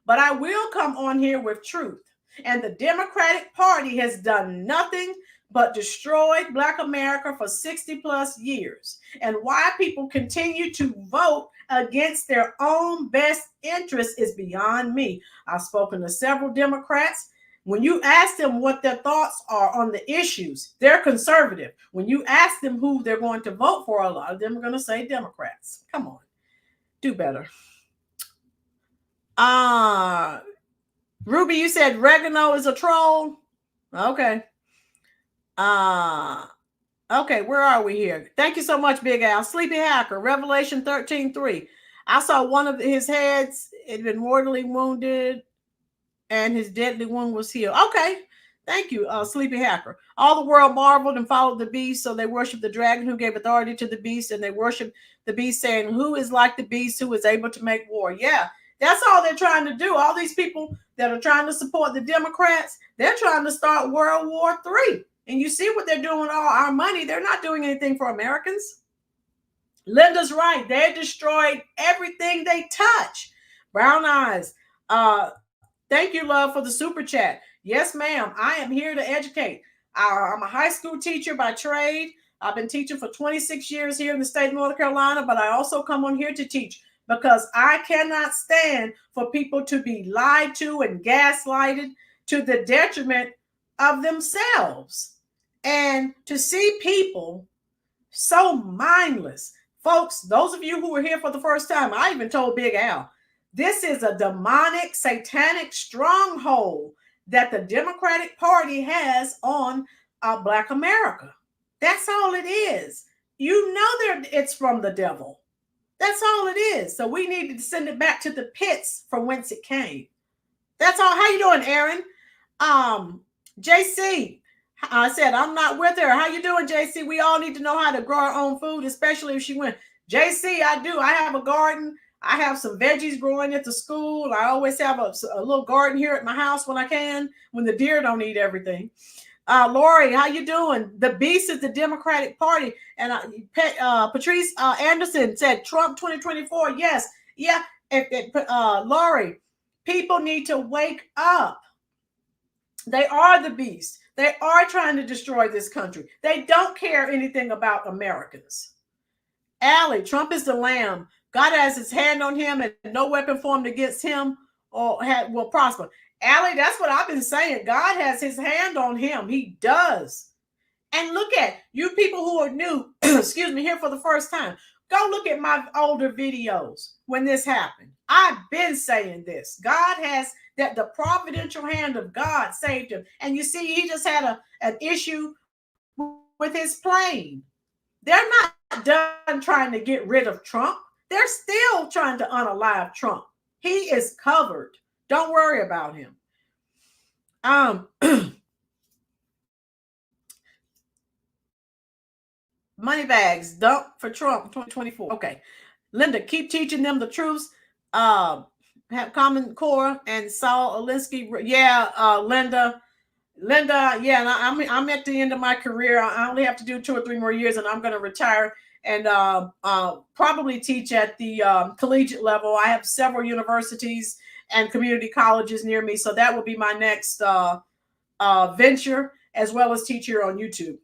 but I will come on here with truth. And the Democratic Party has done nothing but destroyed Black America for 60 plus years. And why people continue to vote against their own best interest is beyond me. I've spoken to several Democrats. When you ask them what their thoughts are on the issues, they're conservative. When you ask them who they're going to vote for, a lot of them are going to say Democrats. Come on, do better. Ruby, you said Regano is a troll. Okay. Okay, where are we here? Thank you so much, Big Al. Sleepy Hacker, Revelation 13:3. I saw one of his heads had been mortally wounded, and his deadly wound was healed. Okay, thank you, Sleepy Hacker. All the world marveled and followed the beast, so they worshiped the dragon who gave authority to the beast, and they worshiped the beast, saying, who is like the beast who is able to make war? Yeah, that's all they're trying to do. All these people that are trying to support the Democrats, they're trying to start World War III. And you see what they're doing with all our money. They're not doing anything for Americans. Linda's right. They destroyed everything they touch. Brown Eyes. Thank you, love, for the super chat. Yes, ma'am. I am here to educate. I'm a high school teacher by trade. I've been teaching for 26 years here in the state of North Carolina, but I also come on here to teach because I cannot stand for people to be lied to and gaslighted to the detriment of themselves. And to see people so mindless. Folks, those of you who are here for the first time, I even told Big Al, this is a demonic, satanic stronghold that the Democratic Party has on Black America. That's all it is. You know it's from the devil. That's all it is. So we needed to send it back to the pits from whence it came. That's all. How you doing, Aaron? JC, I said, I'm not with her. How you doing, JC? We all need to know how to grow our own food, especially if she went. JC, I do. I have a garden. I have some veggies growing at the school. I always have a little garden here at my house when I can, when the deer don't eat everything. Lori, how you doing? The beast is the Democratic Party. And Patrice Anderson said Trump 2024. Yes. Yeah. Lori, people need to wake up. They are the beast. They are trying to destroy this country. They don't care anything about Americans. Allie, Trump is the lamb. God has his hand on him, and no weapon formed against him will prosper. Allie, that's what I've been saying. God has his hand on him. He does. And look at you people who are new, excuse me, here for the first time. Go look at my older videos when this happened. I've been saying this. God has that the providential hand of God saved him. And you see, he just had an issue with his plane. They're not done trying to get rid of Trump. They're still trying to unalive Trump. He is covered. Don't worry about him. Money bags dump for Trump 2024. Okay. Linda, keep teaching them the truth. Have Common Core and Saul Alinsky. Yeah, Linda, yeah, and I'm at the end of my career. I only have to do 2 or 3 more years and I'm going to retire and probably teach at the collegiate level. I have several universities and community colleges near me. So that will be my next venture, as well as teach here on YouTube.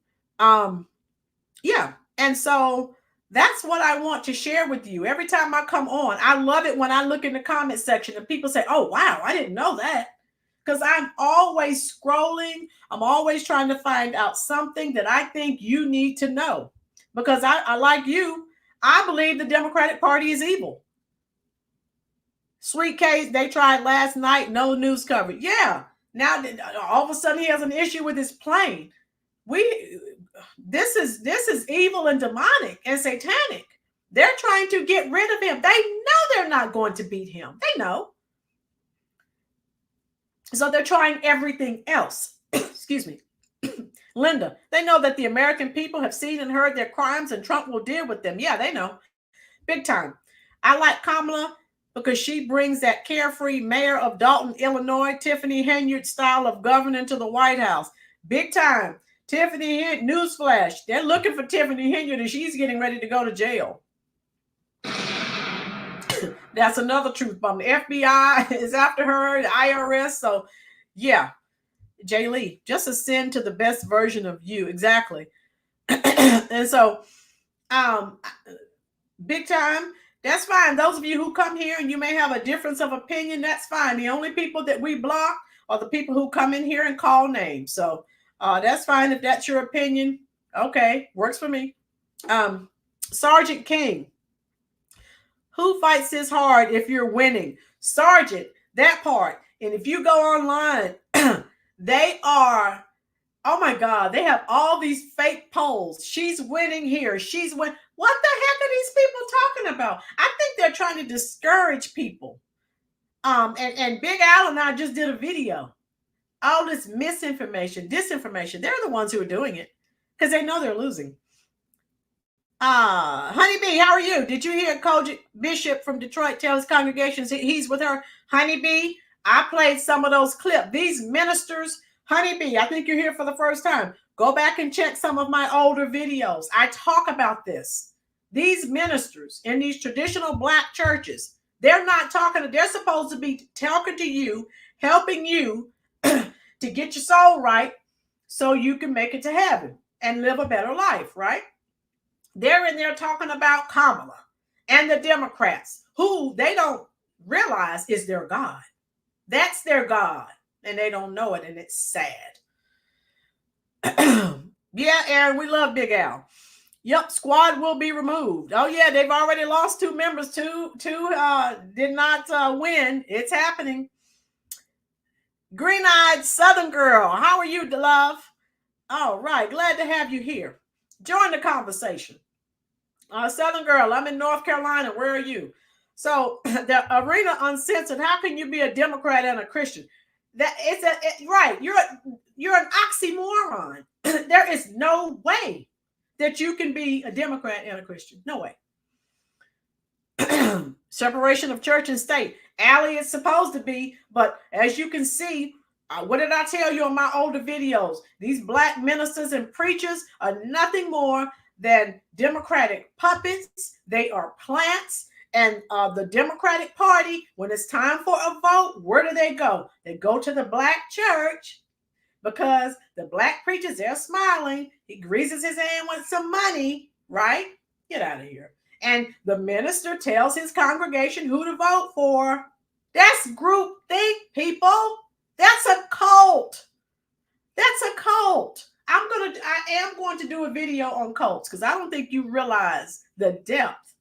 Yeah. And so that's what I want to share with you. Every time I come on, I love it when I look in the comment section and people say, oh, wow, I didn't know that. Because I'm always scrolling. I'm always trying to find out something that I think you need to know. Because I like you, I believe the Democratic Party is evil. Sweet Case, they tried last night, no news coverage. Yeah. Now all of a sudden he has an issue with his plane. This is evil and demonic and satanic. They're trying to get rid of him. They know they're not going to beat him. They know. So they're trying everything else. Excuse me. Linda, they know that the American people have seen and heard their crimes and Trump will deal with them. Yeah, they know. Big time. I like Kamala because she brings that carefree mayor of Dalton, Illinois, Tiffany Henyard style of governing to the White House. Big time. Tiffany Henyard, newsflash. They're looking for Tiffany Henyard and she's getting ready to go to jail. That's another truth bomb. The FBI is after her, the IRS. So Yeah, Jay Lee, just ascend to the best version of you. Exactly. And so, big time. That's fine. Those of you who come here and you may have a difference of opinion, that's fine. The only people that we block are the people who come in here and call names. So that's fine if that's your opinion. Okay, works for me. Sergeant King, who fights this hard if you're winning? Sergeant, that part. And if you go online, they are, oh my God, they have all these fake polls. She's winning here. She's winning. What the heck are these people talking about? I think they're trying to discourage people. And Big Al and I just did a video. All this misinformation, disinformation, they're the ones who are doing it because they know they're losing. Honeybee, how are you? Did you hear Kojic Bishop from Detroit tell his congregations he's with her? Honeybee, I played some of those clips. These ministers, Honeybee, I think you're here for the first time. Go back and check some of my older videos. I talk about this. These ministers in these traditional Black churches, they're not talking. They're supposed to be talking to you, helping you to get your soul right so you can make it to heaven and live a better life, right? They're in there talking about Kamala and the Democrats, who they don't realize is their God. That's their God, and they don't know it, and it's sad. Yeah, Aaron, we love Big Al. Yep, squad will be removed. Oh yeah, they've already lost 2 members. Two did not win. It's happening. Green-eyed Southern girl, how are you, love? All right, glad to have you here. Join the conversation. Southern girl, I'm in North Carolina. Where are you? So the Arena Uncensored. How can you be a Democrat and a Christian? Right. You're an oxymoron. There is no way that you can be a Democrat and a Christian. No way. Separation of church and state. Allie is supposed to be, but as you can see, what did I tell you on my older videos? These Black ministers and preachers are nothing more than Democratic puppets. They are plants. And the Democratic Party, when it's time for a vote, where do they go? They go to the Black church because the Black preachers, they're smiling. He greases his hand with some money, right? Get out of here. And the minister tells his congregation who to vote for. That's groupthink, people. That's a cult. That's a cult. I am going to do a video on cults because I don't think you realize the depth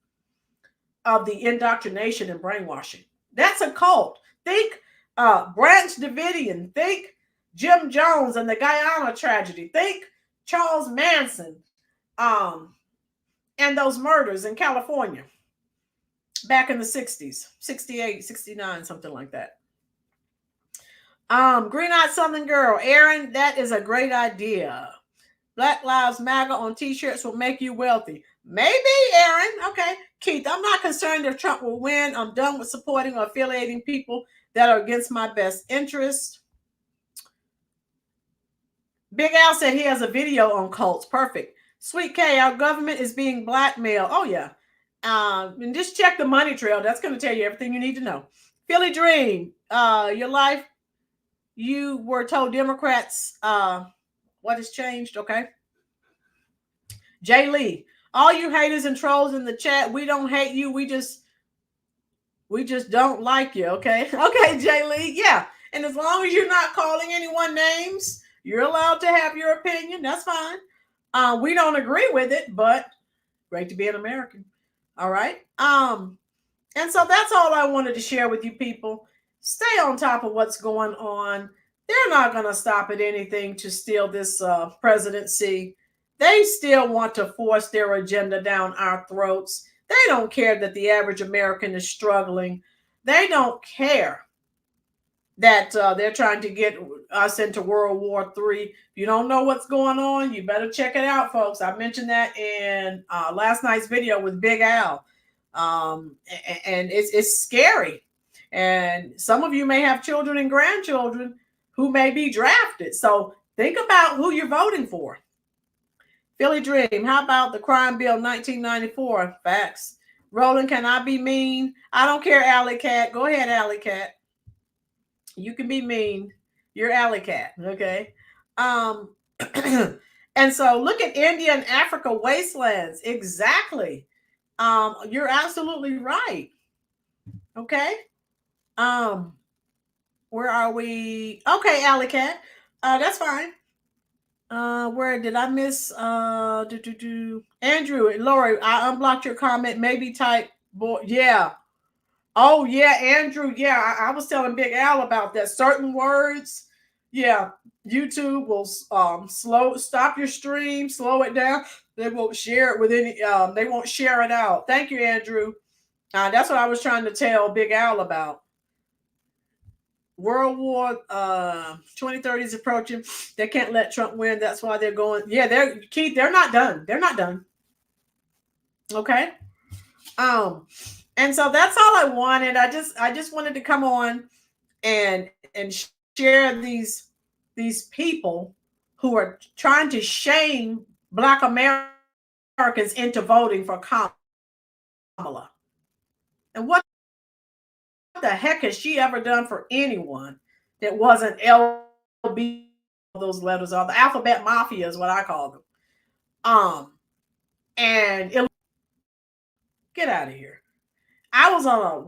of the indoctrination and brainwashing. That's a cult. Think Branch Davidian. Think Jim Jones and the Guyana tragedy. Think Charles Manson and those murders in California back in the 60s, 68, 69, something like that. Green-eyed Southern girl, Aaron, that is a great idea. Black Lives Matter on t-shirts will make you wealthy. Maybe, Aaron. Okay. Keith, I'm not concerned if Trump will win. I'm done with supporting or affiliating people that are against my best interest. Big Al said he has a video on cults. Perfect. Sweet K, our government is being blackmailed. Oh, yeah. And just check the money trail. That's going to tell you everything you need to know. Philly Dream, your life, you were told Democrats, what has changed? Okay. Jay Lee, all you haters and trolls in the chat, we don't hate you. We just don't like you. Okay. Okay, Jay Lee. Yeah. And as long as you're not calling anyone names, you're allowed to have your opinion. That's fine. We don't agree with it, but great to be an American. All right. And so that's all I wanted to share with you people. Stay on top of what's going on. They're not going to stop at anything to steal this presidency. They still want to force their agenda down our throats. They don't care that the average American is struggling. They don't care that they're trying to get us into World War III. If you don't know what's going on, you better check it out, folks. I mentioned that in last night's video with Big Al. And it's scary. And some of you may have children and grandchildren who may be drafted. So think about who you're voting for. Philly Dream, how about the crime bill 1994? Facts. Roland, can I be mean? I don't care, Alley Cat. Go ahead, Alley Cat. You can be mean. You're Alley Cat. Okay. And so look at India and Africa wastelands. Exactly. You're absolutely right. Okay. Where are we? Okay, Alley Cat. That's fine. Where did I miss? Andrew and Lori, I unblocked your comment. Maybe type boy. Yeah. Oh yeah, Andrew. Yeah, I was telling Big Al about that. Certain words. Yeah, YouTube will stop your stream, slow it down. They won't share it with any. They won't share it out. Thank you, Andrew. That's what I was trying to tell Big Al about. World War 2030 is approaching. They can't let Trump win. That's why they're going. Yeah, they're not done. They're not done. Okay. And so that's all I wanted. I just wanted to come on and share these people who are trying to shame Black Americans into voting for Kamala. And what the heck has she ever done for anyone that wasn't LB? Those letters are the alphabet mafia is what I call them. And get out of here. I was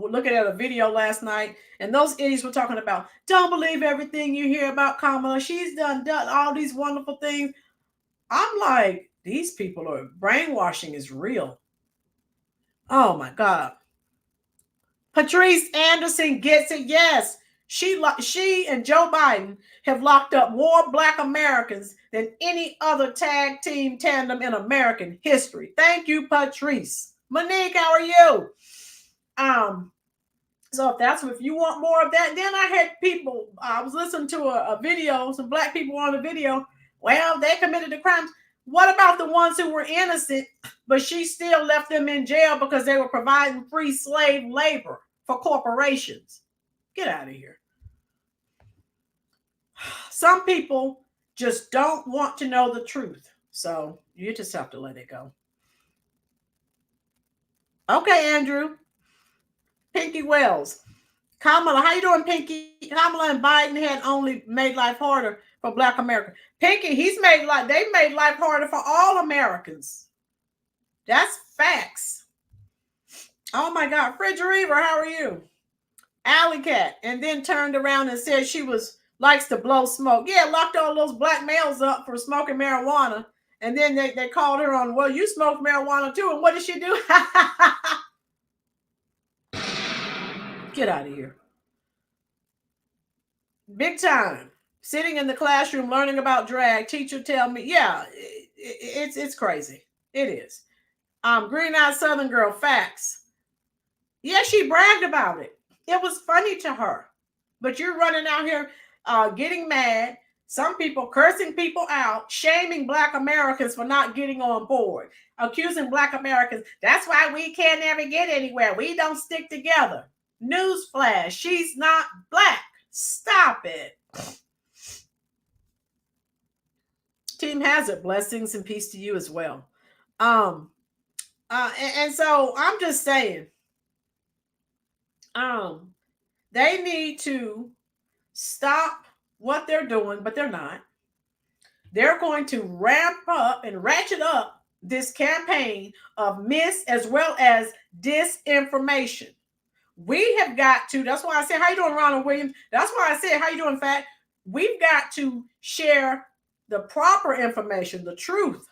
looking at a video last night, and those idiots were talking about, don't believe everything you hear about Kamala. She's done all these wonderful things. I'm like, these people are brainwashing is real. Oh my God. Patrice Anderson gets it. Yes, she and Joe Biden have locked up more Black Americans than any other tag team tandem in American history. Thank you, Patrice. Monique, how are you? So if you want more of that, then I had people, I was listening to a video, some Black people on the video. Well, they committed the crimes. What about the ones who were innocent, but she still left them in jail because they were providing free slave labor for corporations? Get out of here. Some people just don't want to know the truth. So you just have to let it go. Okay, Andrew. Pinky Wells. Kamala, how you doing, Pinky? Kamala and Biden had only made life harder for Black America. Pinky, they made life harder for all Americans. That's facts. Oh my God. Fridge-Reaver, how are you? Alley Cat. And then turned around and said she likes to blow smoke. Yeah, locked all those Black males up for smoking marijuana. And then they called her on, well, you smoke marijuana too. And what did she do? Get out of here. Big time. Sitting in the classroom learning about drag. Teacher tell me, yeah, it's crazy. It is. Green-eyed Southern girl, facts. Yeah, she bragged about it. It was funny to her. But you're running out here getting mad. Some people cursing people out, shaming Black Americans for not getting on board, accusing Black Americans. That's why we can't ever get anywhere. We don't stick together. Newsflash, she's not Black. Stop it. Team Hazard, blessings and peace to you as well. And so I'm just saying, they need to stop what they're doing, but they're not. They're going to ramp up and ratchet up this campaign of mis as well as disinformation. We have got to, that's why I said, how you doing, Ronald Williams? That's why I said, how you doing, Fat? We've got to share the proper information, the truth.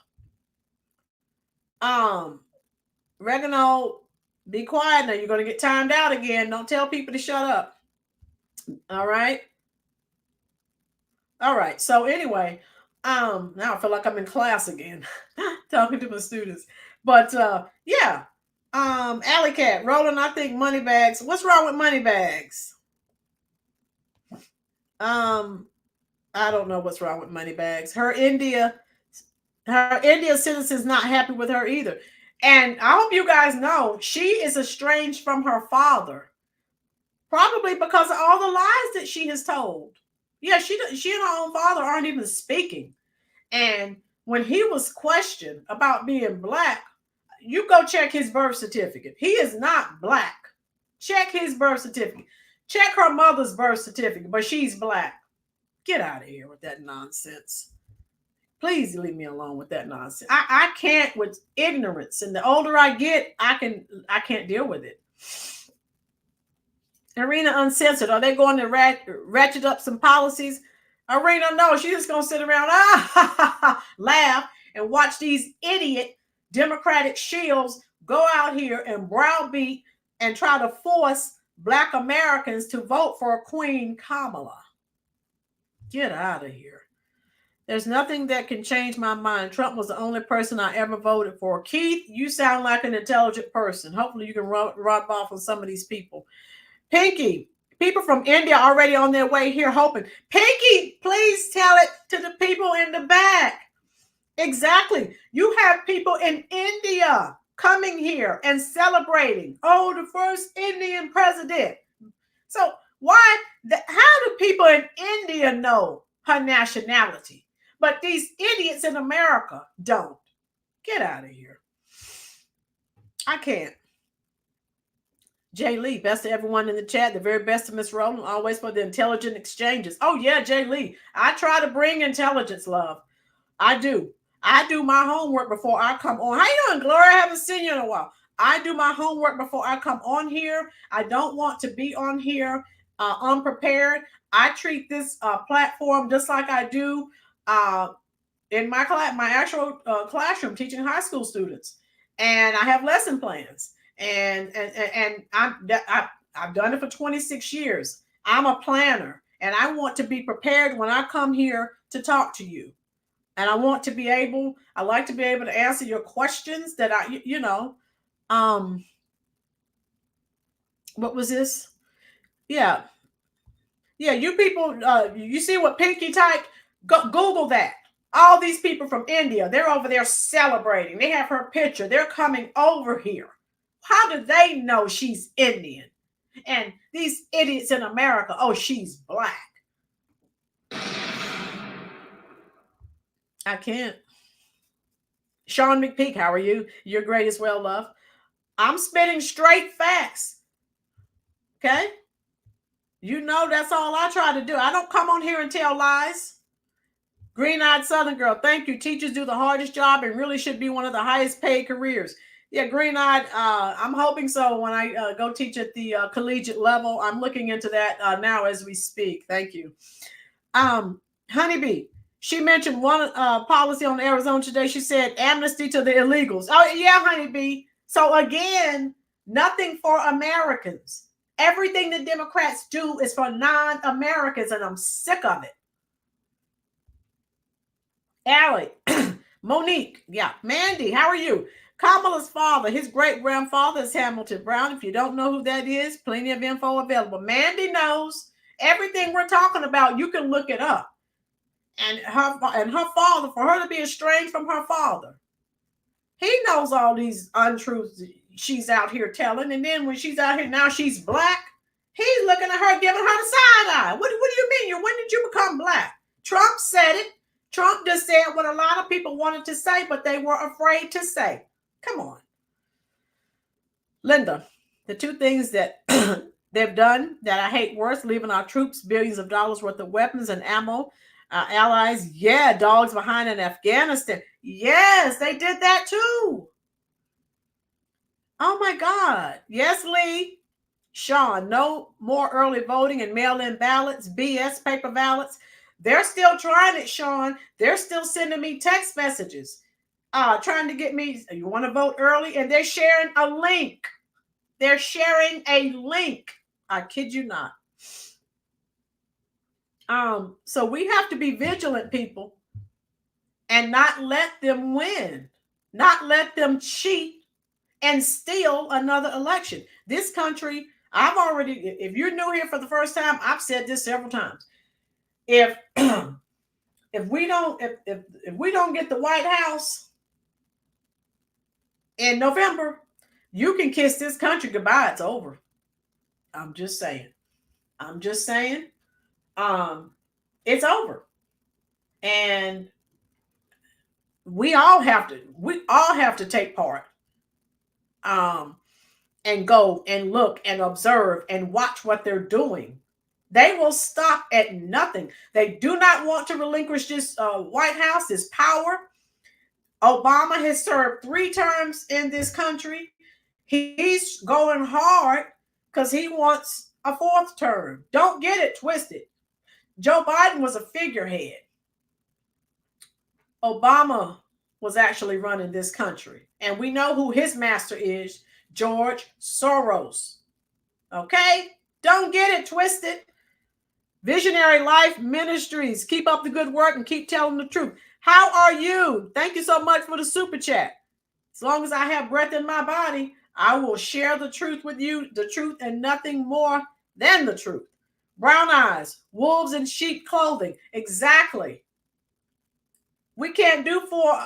Reginald, be quiet now. You're going to get timed out again. Don't tell people to shut up. All right. All right. So anyway, now I feel like I'm in class again, talking to my students. But yeah. Alley Cat, Roland, I think money bags. What's wrong with money bags? I don't know what's wrong with money bags. Her India citizen's not happy with her either. And I hope you guys know she is estranged from her father, probably because of all the lies that she has told. Yeah, she and her own father aren't even speaking. And when he was questioned about being Black, you go check his birth certificate. He is not Black. Check his birth certificate. Check her mother's birth certificate, but she's Black. Get out of here with that nonsense. Please leave me alone with that nonsense. I can't with ignorance. And the older I get, I can't deal with it. Arena Uncensored, are they going to ratchet up some policies? Arena, no, she's just going to sit around, laugh, and watch these idiot Democratic shills go out here and browbeat and try to force Black Americans to vote for Queen Kamala. Get out of here. There's nothing that can change my mind. Trump was the only person I ever voted for. Keith, you sound like an intelligent person. Hopefully you can rub off on some of these people. Pinky, people from India already on their way here hoping. Pinky, please tell it to the people in the back. Exactly. You have people in India coming here and celebrating. Oh, the first Indian president. So how do people in India know her nationality? But these idiots in America don't. Get out of here. I can't. Jay Lee, best to everyone in the chat. The very best to Miss Rowland, always for the intelligent exchanges. Oh, yeah, Jay Lee. I try to bring intelligence, love. I do. I do my homework before I come on. How you doing, Gloria? I haven't seen you in a while. I do my homework before I come on here. I don't want to be on here unprepared. I treat this platform just like I do in my actual classroom teaching high school students. And I have lesson plans. And I've done it for 26 years. I'm a planner, and I want to be prepared when I come here to talk to you. And I like to be able to answer your questions that what was this? Yeah, you people, you see what Pinky typed? Google that. All these people from India, they're over there celebrating. They have her picture. They're coming over here. How do they know she's Indian? And these idiots in America, oh, she's Black. I can't. Sean McPeak, how are you? You're great as well, love. I'm spitting straight facts. Okay? You know that's all I try to do. I don't come on here and tell lies. Green-eyed Southern girl, thank you. Teachers do the hardest job and really should be one of the highest paid careers. Yeah, green-eyed, I'm hoping so when I go teach at the collegiate level. I'm looking into that now as we speak. Thank you. Honeybee, she mentioned one policy on Arizona today. She said amnesty to the illegals. Oh, yeah, Honeybee. So again, nothing for Americans. Everything the Democrats do is for non-Americans, and I'm sick of it. Allie, Monique, yeah, Mandy, how are you? Kamala's father, his great-grandfather is Hamilton Brown. If you don't know who that is, plenty of info available. Mandy knows everything we're talking about. You can look it up. And her father, for her to be estranged from her father, he knows all these untruths she's out here telling. And then when she's out here, now she's Black, he's looking at her, giving her the side eye. What do you mean? When did you become Black? Trump said it. Trump just said what a lot of people wanted to say, but they were afraid to say. Come on. Linda, the two things that they've done that I hate worse, leaving our troops billions of dollars worth of weapons and ammo, allies, yeah, dogs behind in Afghanistan. Yes, they did that too. Oh my God. Yes, Lee. Sean, no more early voting and mail-in ballots, BS paper ballots. They're still trying it, Sean. They're still sending me text messages, trying to get me, you want to vote early? And they're sharing a link. They're sharing a link. I kid you not. So we have to be vigilant, people, and not let them win, not let them cheat and steal another election. This country, if you're new here for the first time, I've said this several times. If we don't get the White House in November, you can kiss this country goodbye. It's over. I'm just saying. It's over. And we all have to take part. And go and look and observe and watch what they're doing They will stop at nothing. They do not want to relinquish this White House, this power. Obama has served 3 terms in this country. He's going hard because he wants a 4th term. Don't get it twisted. Joe Biden was a figurehead. Obama was actually running this country. And we know who his master is, George Soros. Okay? Don't get it twisted. Visionary Life Ministries. Keep up the good work and keep telling the truth. How are you? Thank you so much for the super chat. As long as I have breath in my body, I will share the truth with you, the truth and nothing more than the truth. Brown eyes, wolves in sheep clothing. Exactly. We can't do for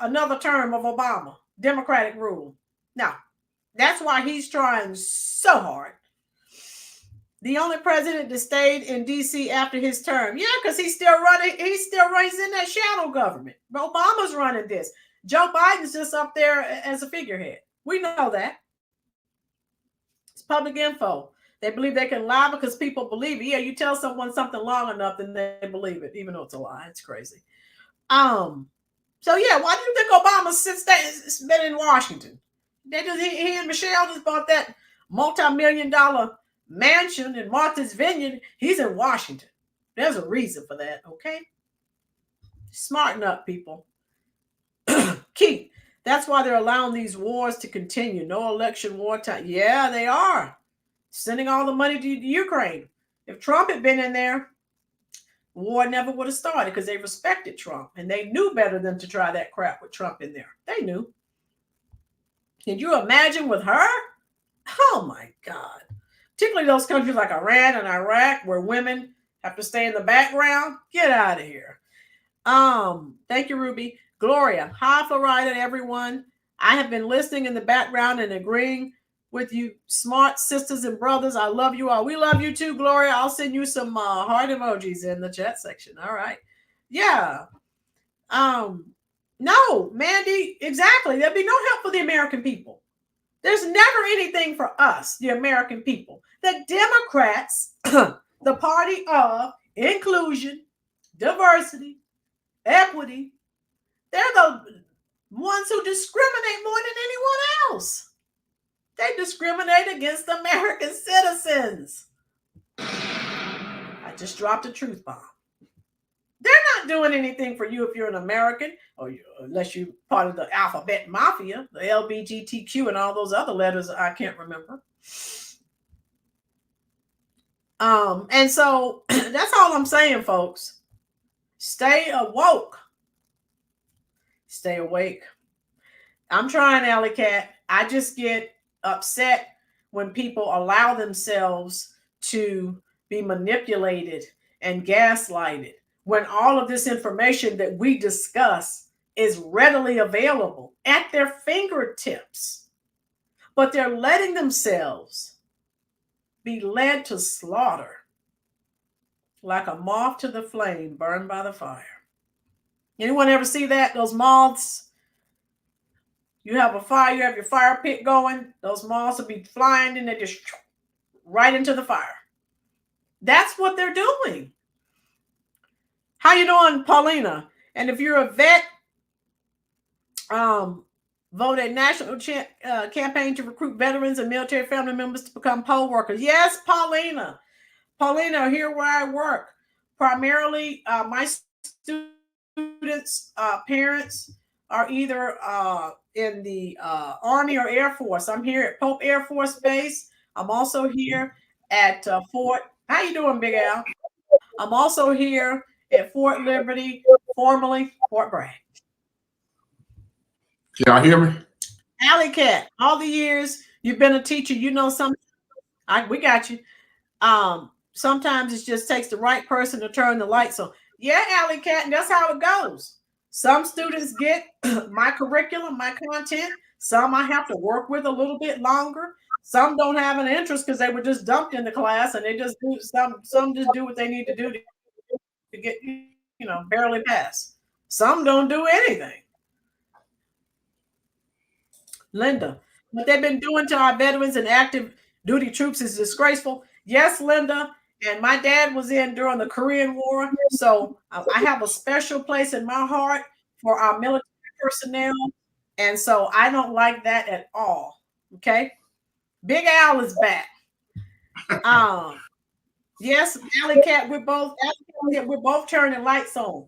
another term of Obama, Democratic rule. No, that's why he's trying so hard. The only president that stayed in D.C. after his term. Yeah, because he's still running. He's in that shadow government. But Obama's running this. Joe Biden's just up there as a figurehead. We know that. It's public info. They believe they can lie because people believe it. Yeah, you tell someone something long enough, then they believe it, even though it's a lie. It's crazy. So yeah, why do you think Obama been in Washington? He and Michelle just bought that multi-million-dollar mansion in Martha's Vineyard. He's in Washington. There's a reason for that, okay? Smarten up, people. Keep. That's why they're allowing these wars to continue. No election wartime. Yeah, they are. Sending all the money to Ukraine. If Trump had been in there, war never would have started because they respected Trump and they knew better than to try that crap with Trump in there. They knew. Can you imagine with her? Oh my God. Particularly those countries like Iran and Iraq where women have to stay in the background. Get out of here. Thank you, Ruby. Gloria. Hi, Florida, everyone. I have been listening in the background and agreeing with you, smart sisters and brothers. I love you all. We love you too, Gloria. I'll send you some heart emojis in the chat section. All right. Yeah. No, Mandy, exactly. There'll be no help for the American people. There's never anything for us, the American people. The Democrats, the party of inclusion, diversity, equity, they're the ones who discriminate more than anyone else. They discriminate against American citizens. I just dropped a truth bomb. They're not doing anything for you if you're an American, or unless you're part of the alphabet mafia, the LGBTQ and all those other letters I can't remember. And so that's all I'm saying, folks. Stay awoke. Stay awake. I'm trying, Alley Cat. I just get upset when people allow themselves to be manipulated and gaslighted when all of this information that we discuss is readily available at their fingertips. But they're letting themselves be led to slaughter like a moth to the flame burned by the fire. Anyone ever see that? Those moths? You have a fire, you have your fire pit going, those moths will be flying and they just right into the fire. That's what they're doing. How you doing, Paulina? And if you're a vet, vote a national campaign to recruit veterans and military family members to become poll workers. Yes, Paulina. Paulina, here where I work. Primarily, my students' parents are either in the Army or Air Force. I'm here at Pope Air Force Base. I'm also here at Fort. How you doing, Big Al? I'm also here at Fort Liberty, formerly Fort Bragg. Y'all hear me? Alley Cat, all the years you've been a teacher, you know something. We got you. Sometimes it just takes the right person to turn the lights on. Yeah, Alley Cat, and that's how it goes. Some students get my curriculum, my content. Some I have to work with a little bit longer. Some don't have an interest because they were just dumped in the class, and they just do some just do what they need to do to get, barely pass. Some don't do anything. Linda, what they've been doing to our veterans and active duty troops is disgraceful. Yes, Linda, And my dad was in during the Korean War. So I have a special place in my heart for our military personnel. And so I don't like that at all. Okay. Big Al is back. Yes, Alley Cat, we're both turning lights on.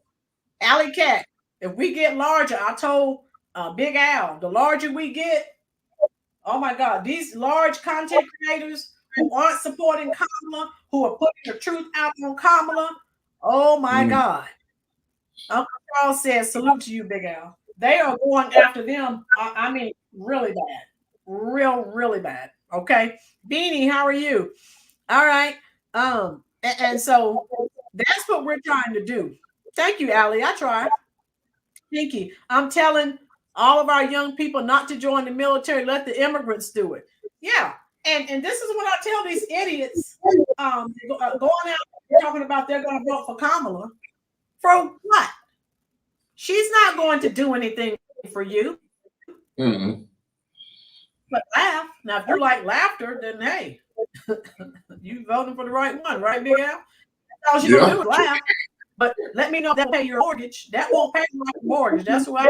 Alley Cat, if we get larger, I told Big Al, the larger we get, oh my God, these large content creators who aren't supporting Kamala, who are putting the truth out on Kamala, oh my God. Uncle Charles says, salute to you, Big Al. They are going after them. I mean, really bad. Really bad. Okay. Beanie, how are you? All right. And so that's what we're trying to do. Thank you, Allie. I tried. Thank you. I'm telling all of our young people not to join the military. Let the immigrants do it. Yeah. And this is what I tell these idiots going out talking about they're going to vote for Kamala. For what? She's not going to do anything for you. Mm-hmm. But laugh. Now, if you like laughter, then hey, you voting for the right one, right, Big Al? That's all she's gonna do is laugh. But let me know that pay your mortgage. That won't pay my mortgage. That's why.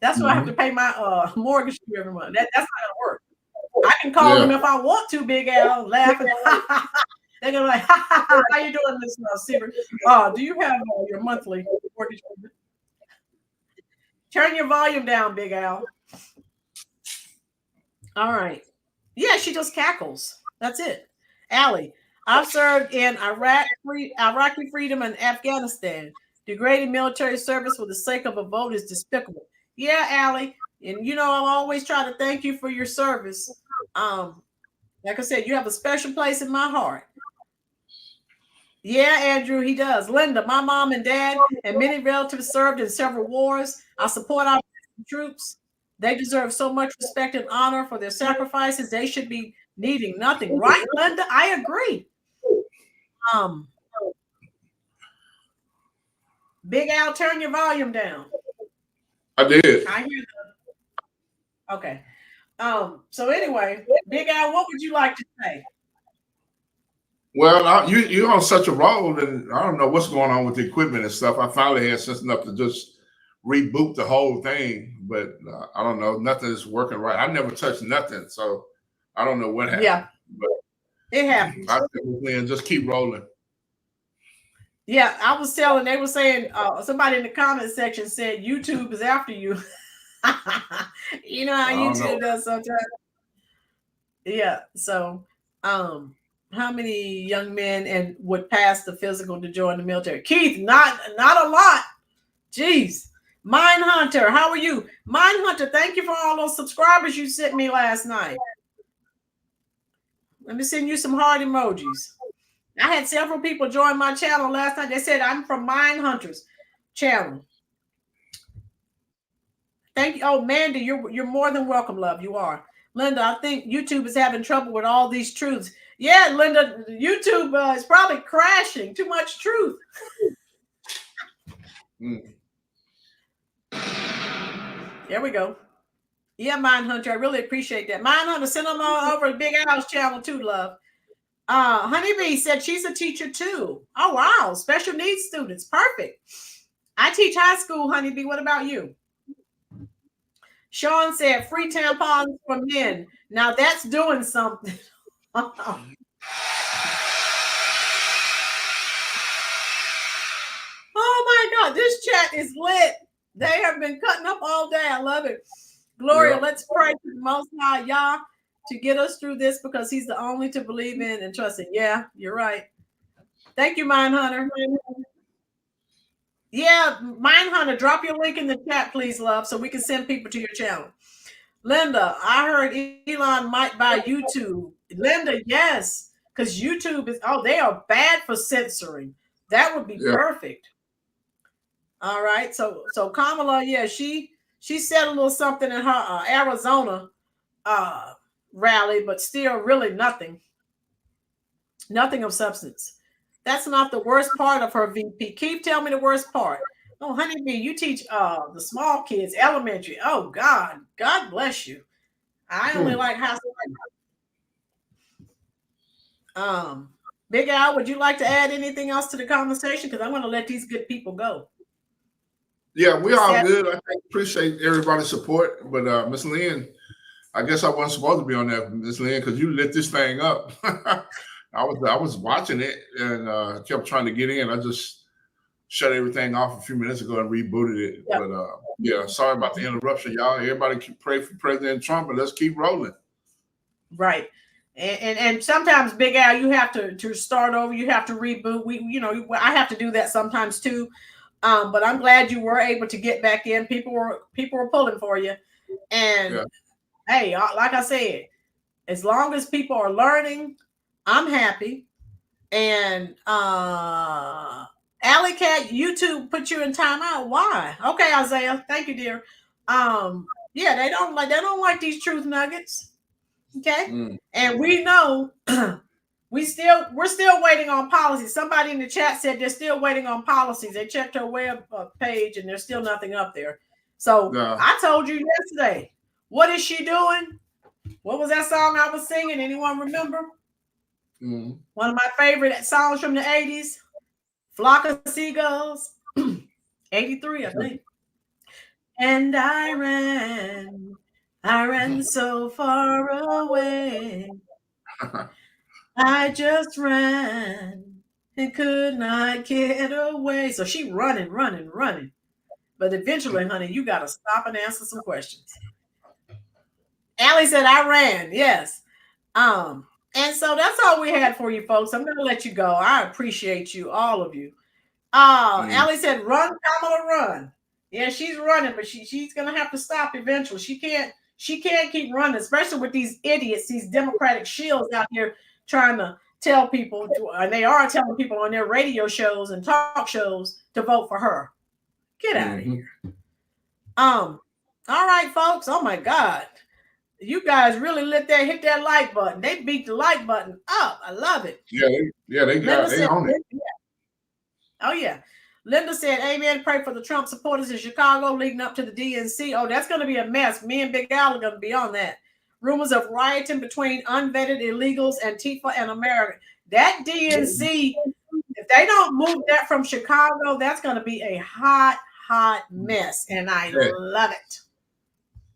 That's why I have to pay my mortgage to every month. That's not gonna work. I can call them if I want to, Big Al, laughing. They're gonna be like, how you doing this now, Steven? Do you have your monthly mortgage payment? Turn your volume down, Big Al. All right. Yeah, she just cackles. That's it. Allie, I've served in Iraqi freedom and Afghanistan. Degrading military service for the sake of a vote is despicable. Yeah, Allie. And you know, I'll always try to thank you for your service. Like I said, you have a special place in my heart. Yeah, Andrew, he does. Linda, my mom and dad and many relatives served in several wars. I support our troops. They deserve so much respect and honor for their sacrifices. They should be needing nothing. Right, Linda? I agree. Big Al, turn your volume down. I did. I hear that. Okay. So anyway, Big Al, what would you like to say? Well, you're on such a roll, and I don't know what's going on with the equipment and stuff. I finally had sense enough to just reboot the whole thing, but I don't know. Nothing is working right. I never touched nothing, so I don't know what happened. Yeah, but it happens. I think just keep rolling. Yeah, I was telling. They were saying somebody in the comment section said YouTube is after you. You know how YouTube does sometimes. Yeah. So, how many young men and would pass the physical to join the military? Keith, not a lot. Jeez. Mindhunter, how are you? Mindhunter, thank you for all those subscribers you sent me last night. Let me send you some heart emojis. I had several people join my channel last night. They said I'm from Mindhunter's channel. Thank you. Oh, Mandy, you're more than welcome, love. You are. Linda, I think YouTube is having trouble with all these truths. Yeah, Linda, YouTube is probably crashing. Too much truth. There we go. Yeah, Mindhunter, I really appreciate that. Mindhunter, send them all over to Big Al's channel too, love. Honeybee said she's a teacher too. Oh, wow. Special needs students. Perfect. I teach high school, Honeybee. What about you? Sean said free tampons for men. Now that's doing something. Oh my God, this chat is lit. They have been cutting up all day. I love it. Gloria, let's pray to the Most High Yah to get us through this because he's the only to believe in and trust in. Yeah, you're right. Thank you, Mindhunter. Yeah, Mindhunter, drop your link in the chat, please, love, so we can send people to your channel. Linda, I heard Elon might buy YouTube. Linda, yes, because YouTube is, they are bad for censoring. That would be perfect. All right, so Kamala, yeah, she said a little something in her Arizona rally, but still really nothing of substance. That's not the worst part of her VP. Keith, tell me the worst part. Oh, Honeybee, you teach the small kids, elementary. Oh, God bless you. I only like high school. Big Al, would you like to add anything else to the conversation? Because I'm going to let these good people go. Yeah, we all good. I appreciate everybody's support. But Miss Lynn, I guess I wasn't supposed to be on that, Miss Lynn, because you lit this thing up. I was watching it and kept trying to get in. I just shut everything off a few minutes ago and rebooted it. Yep. But yeah, sorry about the interruption, y'all. Everybody pray for President Trump and let's keep rolling. Right. And sometimes, Big Al, you have to start over. You have to reboot. I have to do that sometimes too. But I'm glad you were able to get back in. People were pulling for you. And hey, like I said, as long as people are learning, I'm happy. And Alley Cat, YouTube put you in timeout. Why? Okay, Isaiah. Thank you, dear. Yeah, they don't like these truth nuggets. Okay. And we know we're still waiting on policies. Somebody in the chat said they're still waiting on policies. They checked her web page and there's still nothing up there. So I told you yesterday, what is she doing? What was that song I was singing? Anyone remember? One of my favorite songs from the 80s, Flock of Seagulls, 83, I think. And I ran so far away. I just ran and could not get away. So she running. But eventually, honey, you got to stop and answer some questions. Allie said, I ran. Yes. And so that's all we had for you folks. I'm going to let you go. I appreciate you, all of you. Allie said, run, Kamala, run. Yeah, she's running, but she's going to have to stop eventually. She can't keep running, especially with these idiots, these Democratic shills out here trying to tell people, and they are telling people on their radio shows and talk shows to vote for her. Get out of here. All right, folks. Oh my God. You guys really hit that like button. They beat the like button up. I love it. Yeah, they own it. Yeah. Oh yeah. Linda said, amen. Pray for the Trump supporters in Chicago leading up to the DNC. Oh, that's going to be a mess. Me and Big Al are going to be on that. Rumors of rioting between unvetted illegals and Antifa and America. That DNC, if they don't move that from Chicago, that's going to be a hot mess. And I love it.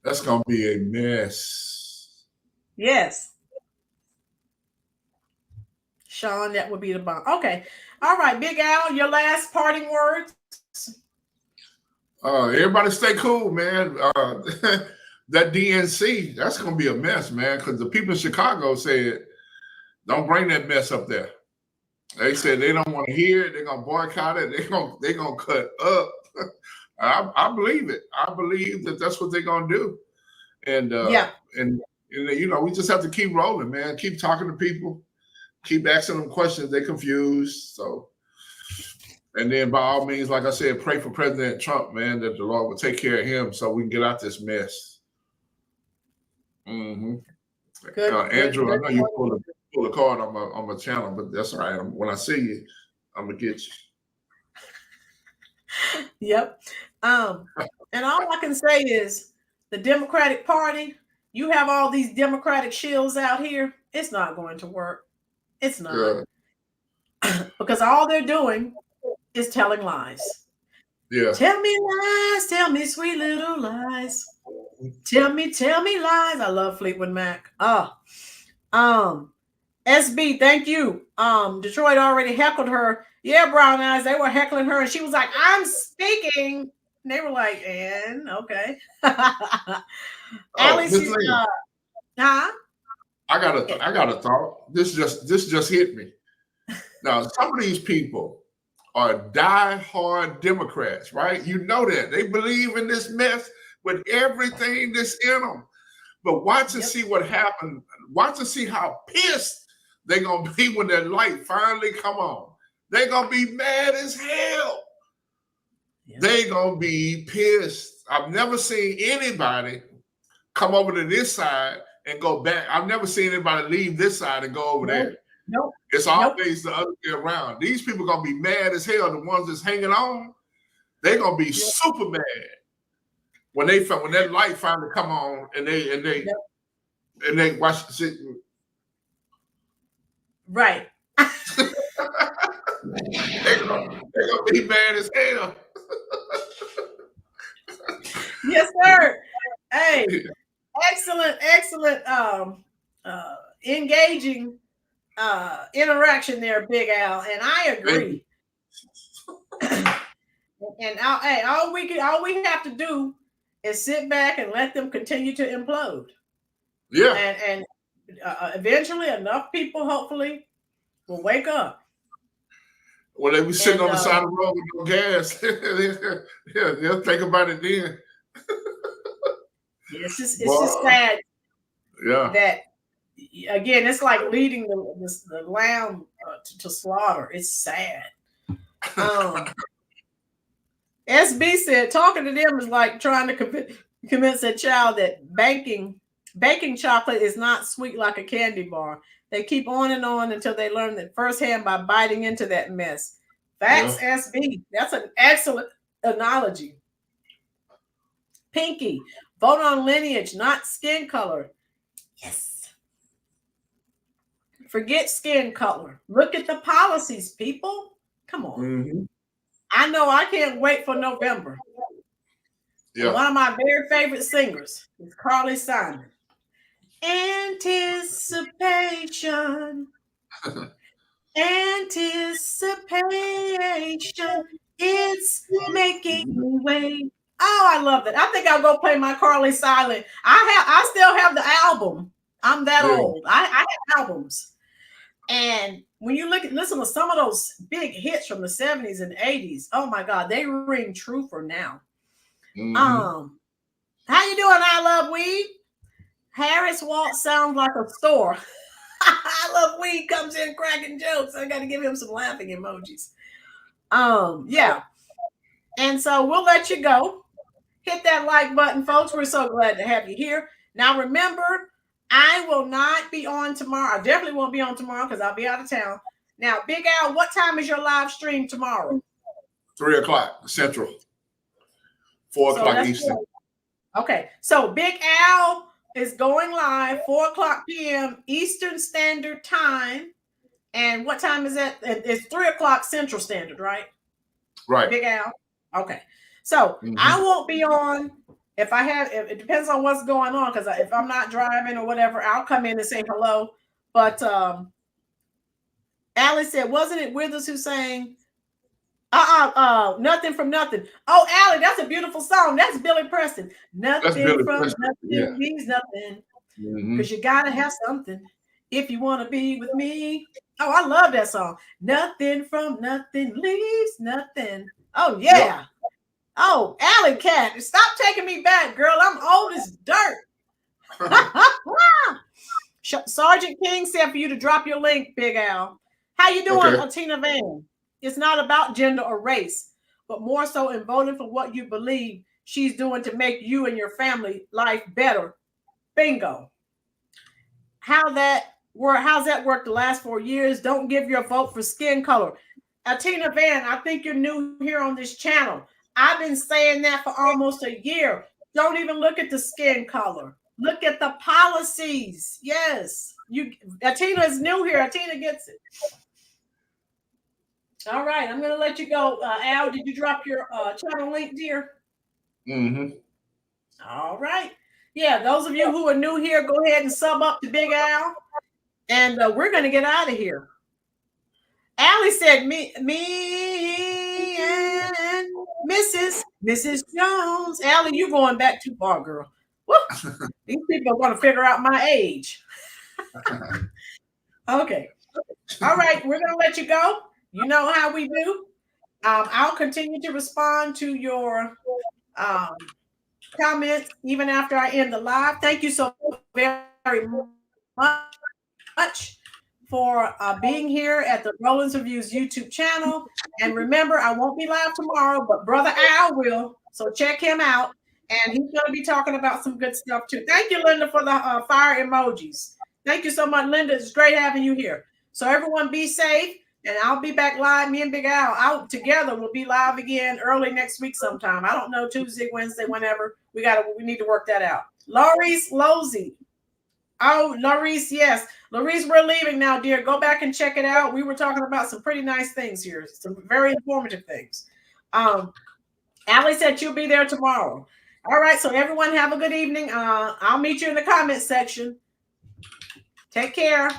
That's going to be a mess. Yes. Sean, that would be the bomb. Okay. All right, Big Al, your last parting words. Everybody stay cool, man. That DNC, that's going to be a mess, man, because the people in Chicago said, don't bring that mess up there. They said they don't want to hear it. They're going to boycott it. They're going to cut up. I believe it. I believe that that's what they're going to do. And, and we just have to keep rolling, man. Keep talking to people. Keep asking them questions. They're confused. So, and then by all means, like I said, pray for President Trump, man, that the Lord will take care of him so we can get out this mess. Good, Andrew, good. I know you pull a card on my channel, but that's all right. When I see you, I'm gonna get you. Yep. And all I can say is the Democratic Party, you have all these Democratic shills out here. It's not going to work. It's not. Yeah. Because all they're doing is telling lies. Yeah. Tell me lies, tell me sweet little lies. Tell me lies. I love Fleetwood Mac. SB, thank you. Detroit already heckled her. Yeah, Brown Eyes, they were heckling her, and she was like, I'm speaking. And they were like, and okay. Alice, huh? I got a thought. This just hit me. Now, some of these people are die-hard Democrats, right? You know that. They believe in this mess with everything that's in them. But watch and see what happens. Watch and see how pissed they're going to be when that light finally come on. They're going to be mad as hell. Yeah. They're going to be pissed. I've never seen anybody come over to this side and go back. I've never seen anybody leave this side and go over there. Nope. It's always the other way around. These people are going to be mad as hell. The ones that's hanging on, they're going to be super mad when that light finally come on and they watch it. Right. They're gonna be mad as hell. Yes, sir. Hey, excellent, engaging interaction there, Big Al, and I agree. And all we have to do is sit back and let them continue to implode. Yeah. And eventually, enough people, hopefully, will wake up. Well, they be sitting on the side of the road with no gas. Yeah, they'll think about it then. It's just sad. Yeah. That again, it's like leading the lamb to slaughter. It's sad. SB said talking to them is like trying to convince a child that baking chocolate is not sweet like a candy bar. They keep on and on until they learn that firsthand by biting into that mess. Facts, yeah. SB. That's an excellent analogy. Pinky, vote on lineage, not skin color. Yes. Forget skin color. Look at the policies, people. Come on. Mm-hmm. I know I can't wait for November. Yeah. One of my very favorite singers is Carly Simon. Anticipation. Anticipation. It's making me wait. Oh, I love that. I think I'll go play my Carly Silent. I still have the album. I'm that old. I have albums. And when you listen to some of those big hits from the 70s and 80s, oh my God, they ring true for now. Mm-hmm. How you doing? I love weed. Harris Waltz sounds like a store. I love weed comes in cracking jokes. I got to give him some laughing emojis. Yeah. And so we'll let you go. Hit that like button, folks. We're so glad to have you here. Now, remember, I will not be on tomorrow. I definitely won't be on tomorrow because I'll be out of town. Now, Big Al, what time is your live stream tomorrow? 3 o'clock Central. 4 o'clock Eastern. Okay. So Big Al is going live 4 o'clock p.m. Eastern Standard Time. And what time is that? It's 3 o'clock Central Standard, right? Right. Big Al. Okay. So I won't be on. If it depends on what's going on, because if I'm not driving or whatever, I'll come in and say hello. But Allie said, wasn't it Withers who sang Nothing from Nothing? Oh, Allie, that's a beautiful song. That's Billy Preston. Nothing from Nothing means nothing. Because you gotta have something if you want to be with me. Oh, I love that song. Nothing from nothing leaves nothing. Oh, yeah. Yep. Oh, Alley Cat, stop taking me back, girl. I'm old as dirt. Sergeant King said for you to drop your link, Big Al. How you doing, Tina Van? It's not about gender or race, but more so in voting for what you believe she's doing to make you and your family life better. Bingo. How's that worked the last 4 years? Don't give your vote for skin color. Tina Van, I think you're new here on this channel. I've been saying that for almost a year. Don't even look at the skin color. Look at the policies. Yes. Atina is new here. Atina gets it. All right. I'm going to let you go. Al, did you drop your channel link, dear? Mm-hmm. All right. Yeah, those of you who are new here, go ahead and sub up to Big Al. And we're going to get out of here. Allie said, me and Mrs. Jones. Allie, you going back too far, girl. These people are going to figure out my age. Okay. All right. We're going to let you go. You know how we do. I'll continue to respond to your comments even after I end the live. Thank you so very much for being here at the Rollins Reviews YouTube channel. And remember, I won't be live tomorrow, but Brother Al will. So check him out. And he's going to be talking about some good stuff too. Thank you, Linda, for the fire emojis. Thank you so much, Linda. It's great having you here. So everyone be safe. And I'll be back live. Me and Big Al out together. We'll be live again early next week sometime. I don't know, Tuesday, Wednesday, whenever. We need to work that out. Laurie's Losey. Oh, Larice, yes. Larice, we're leaving now, dear. Go back and check it out. We were talking about some pretty nice things here, some very informative things. Allie said you'll be there tomorrow. All right, so everyone have a good evening. I'll meet you in the comment section. Take care.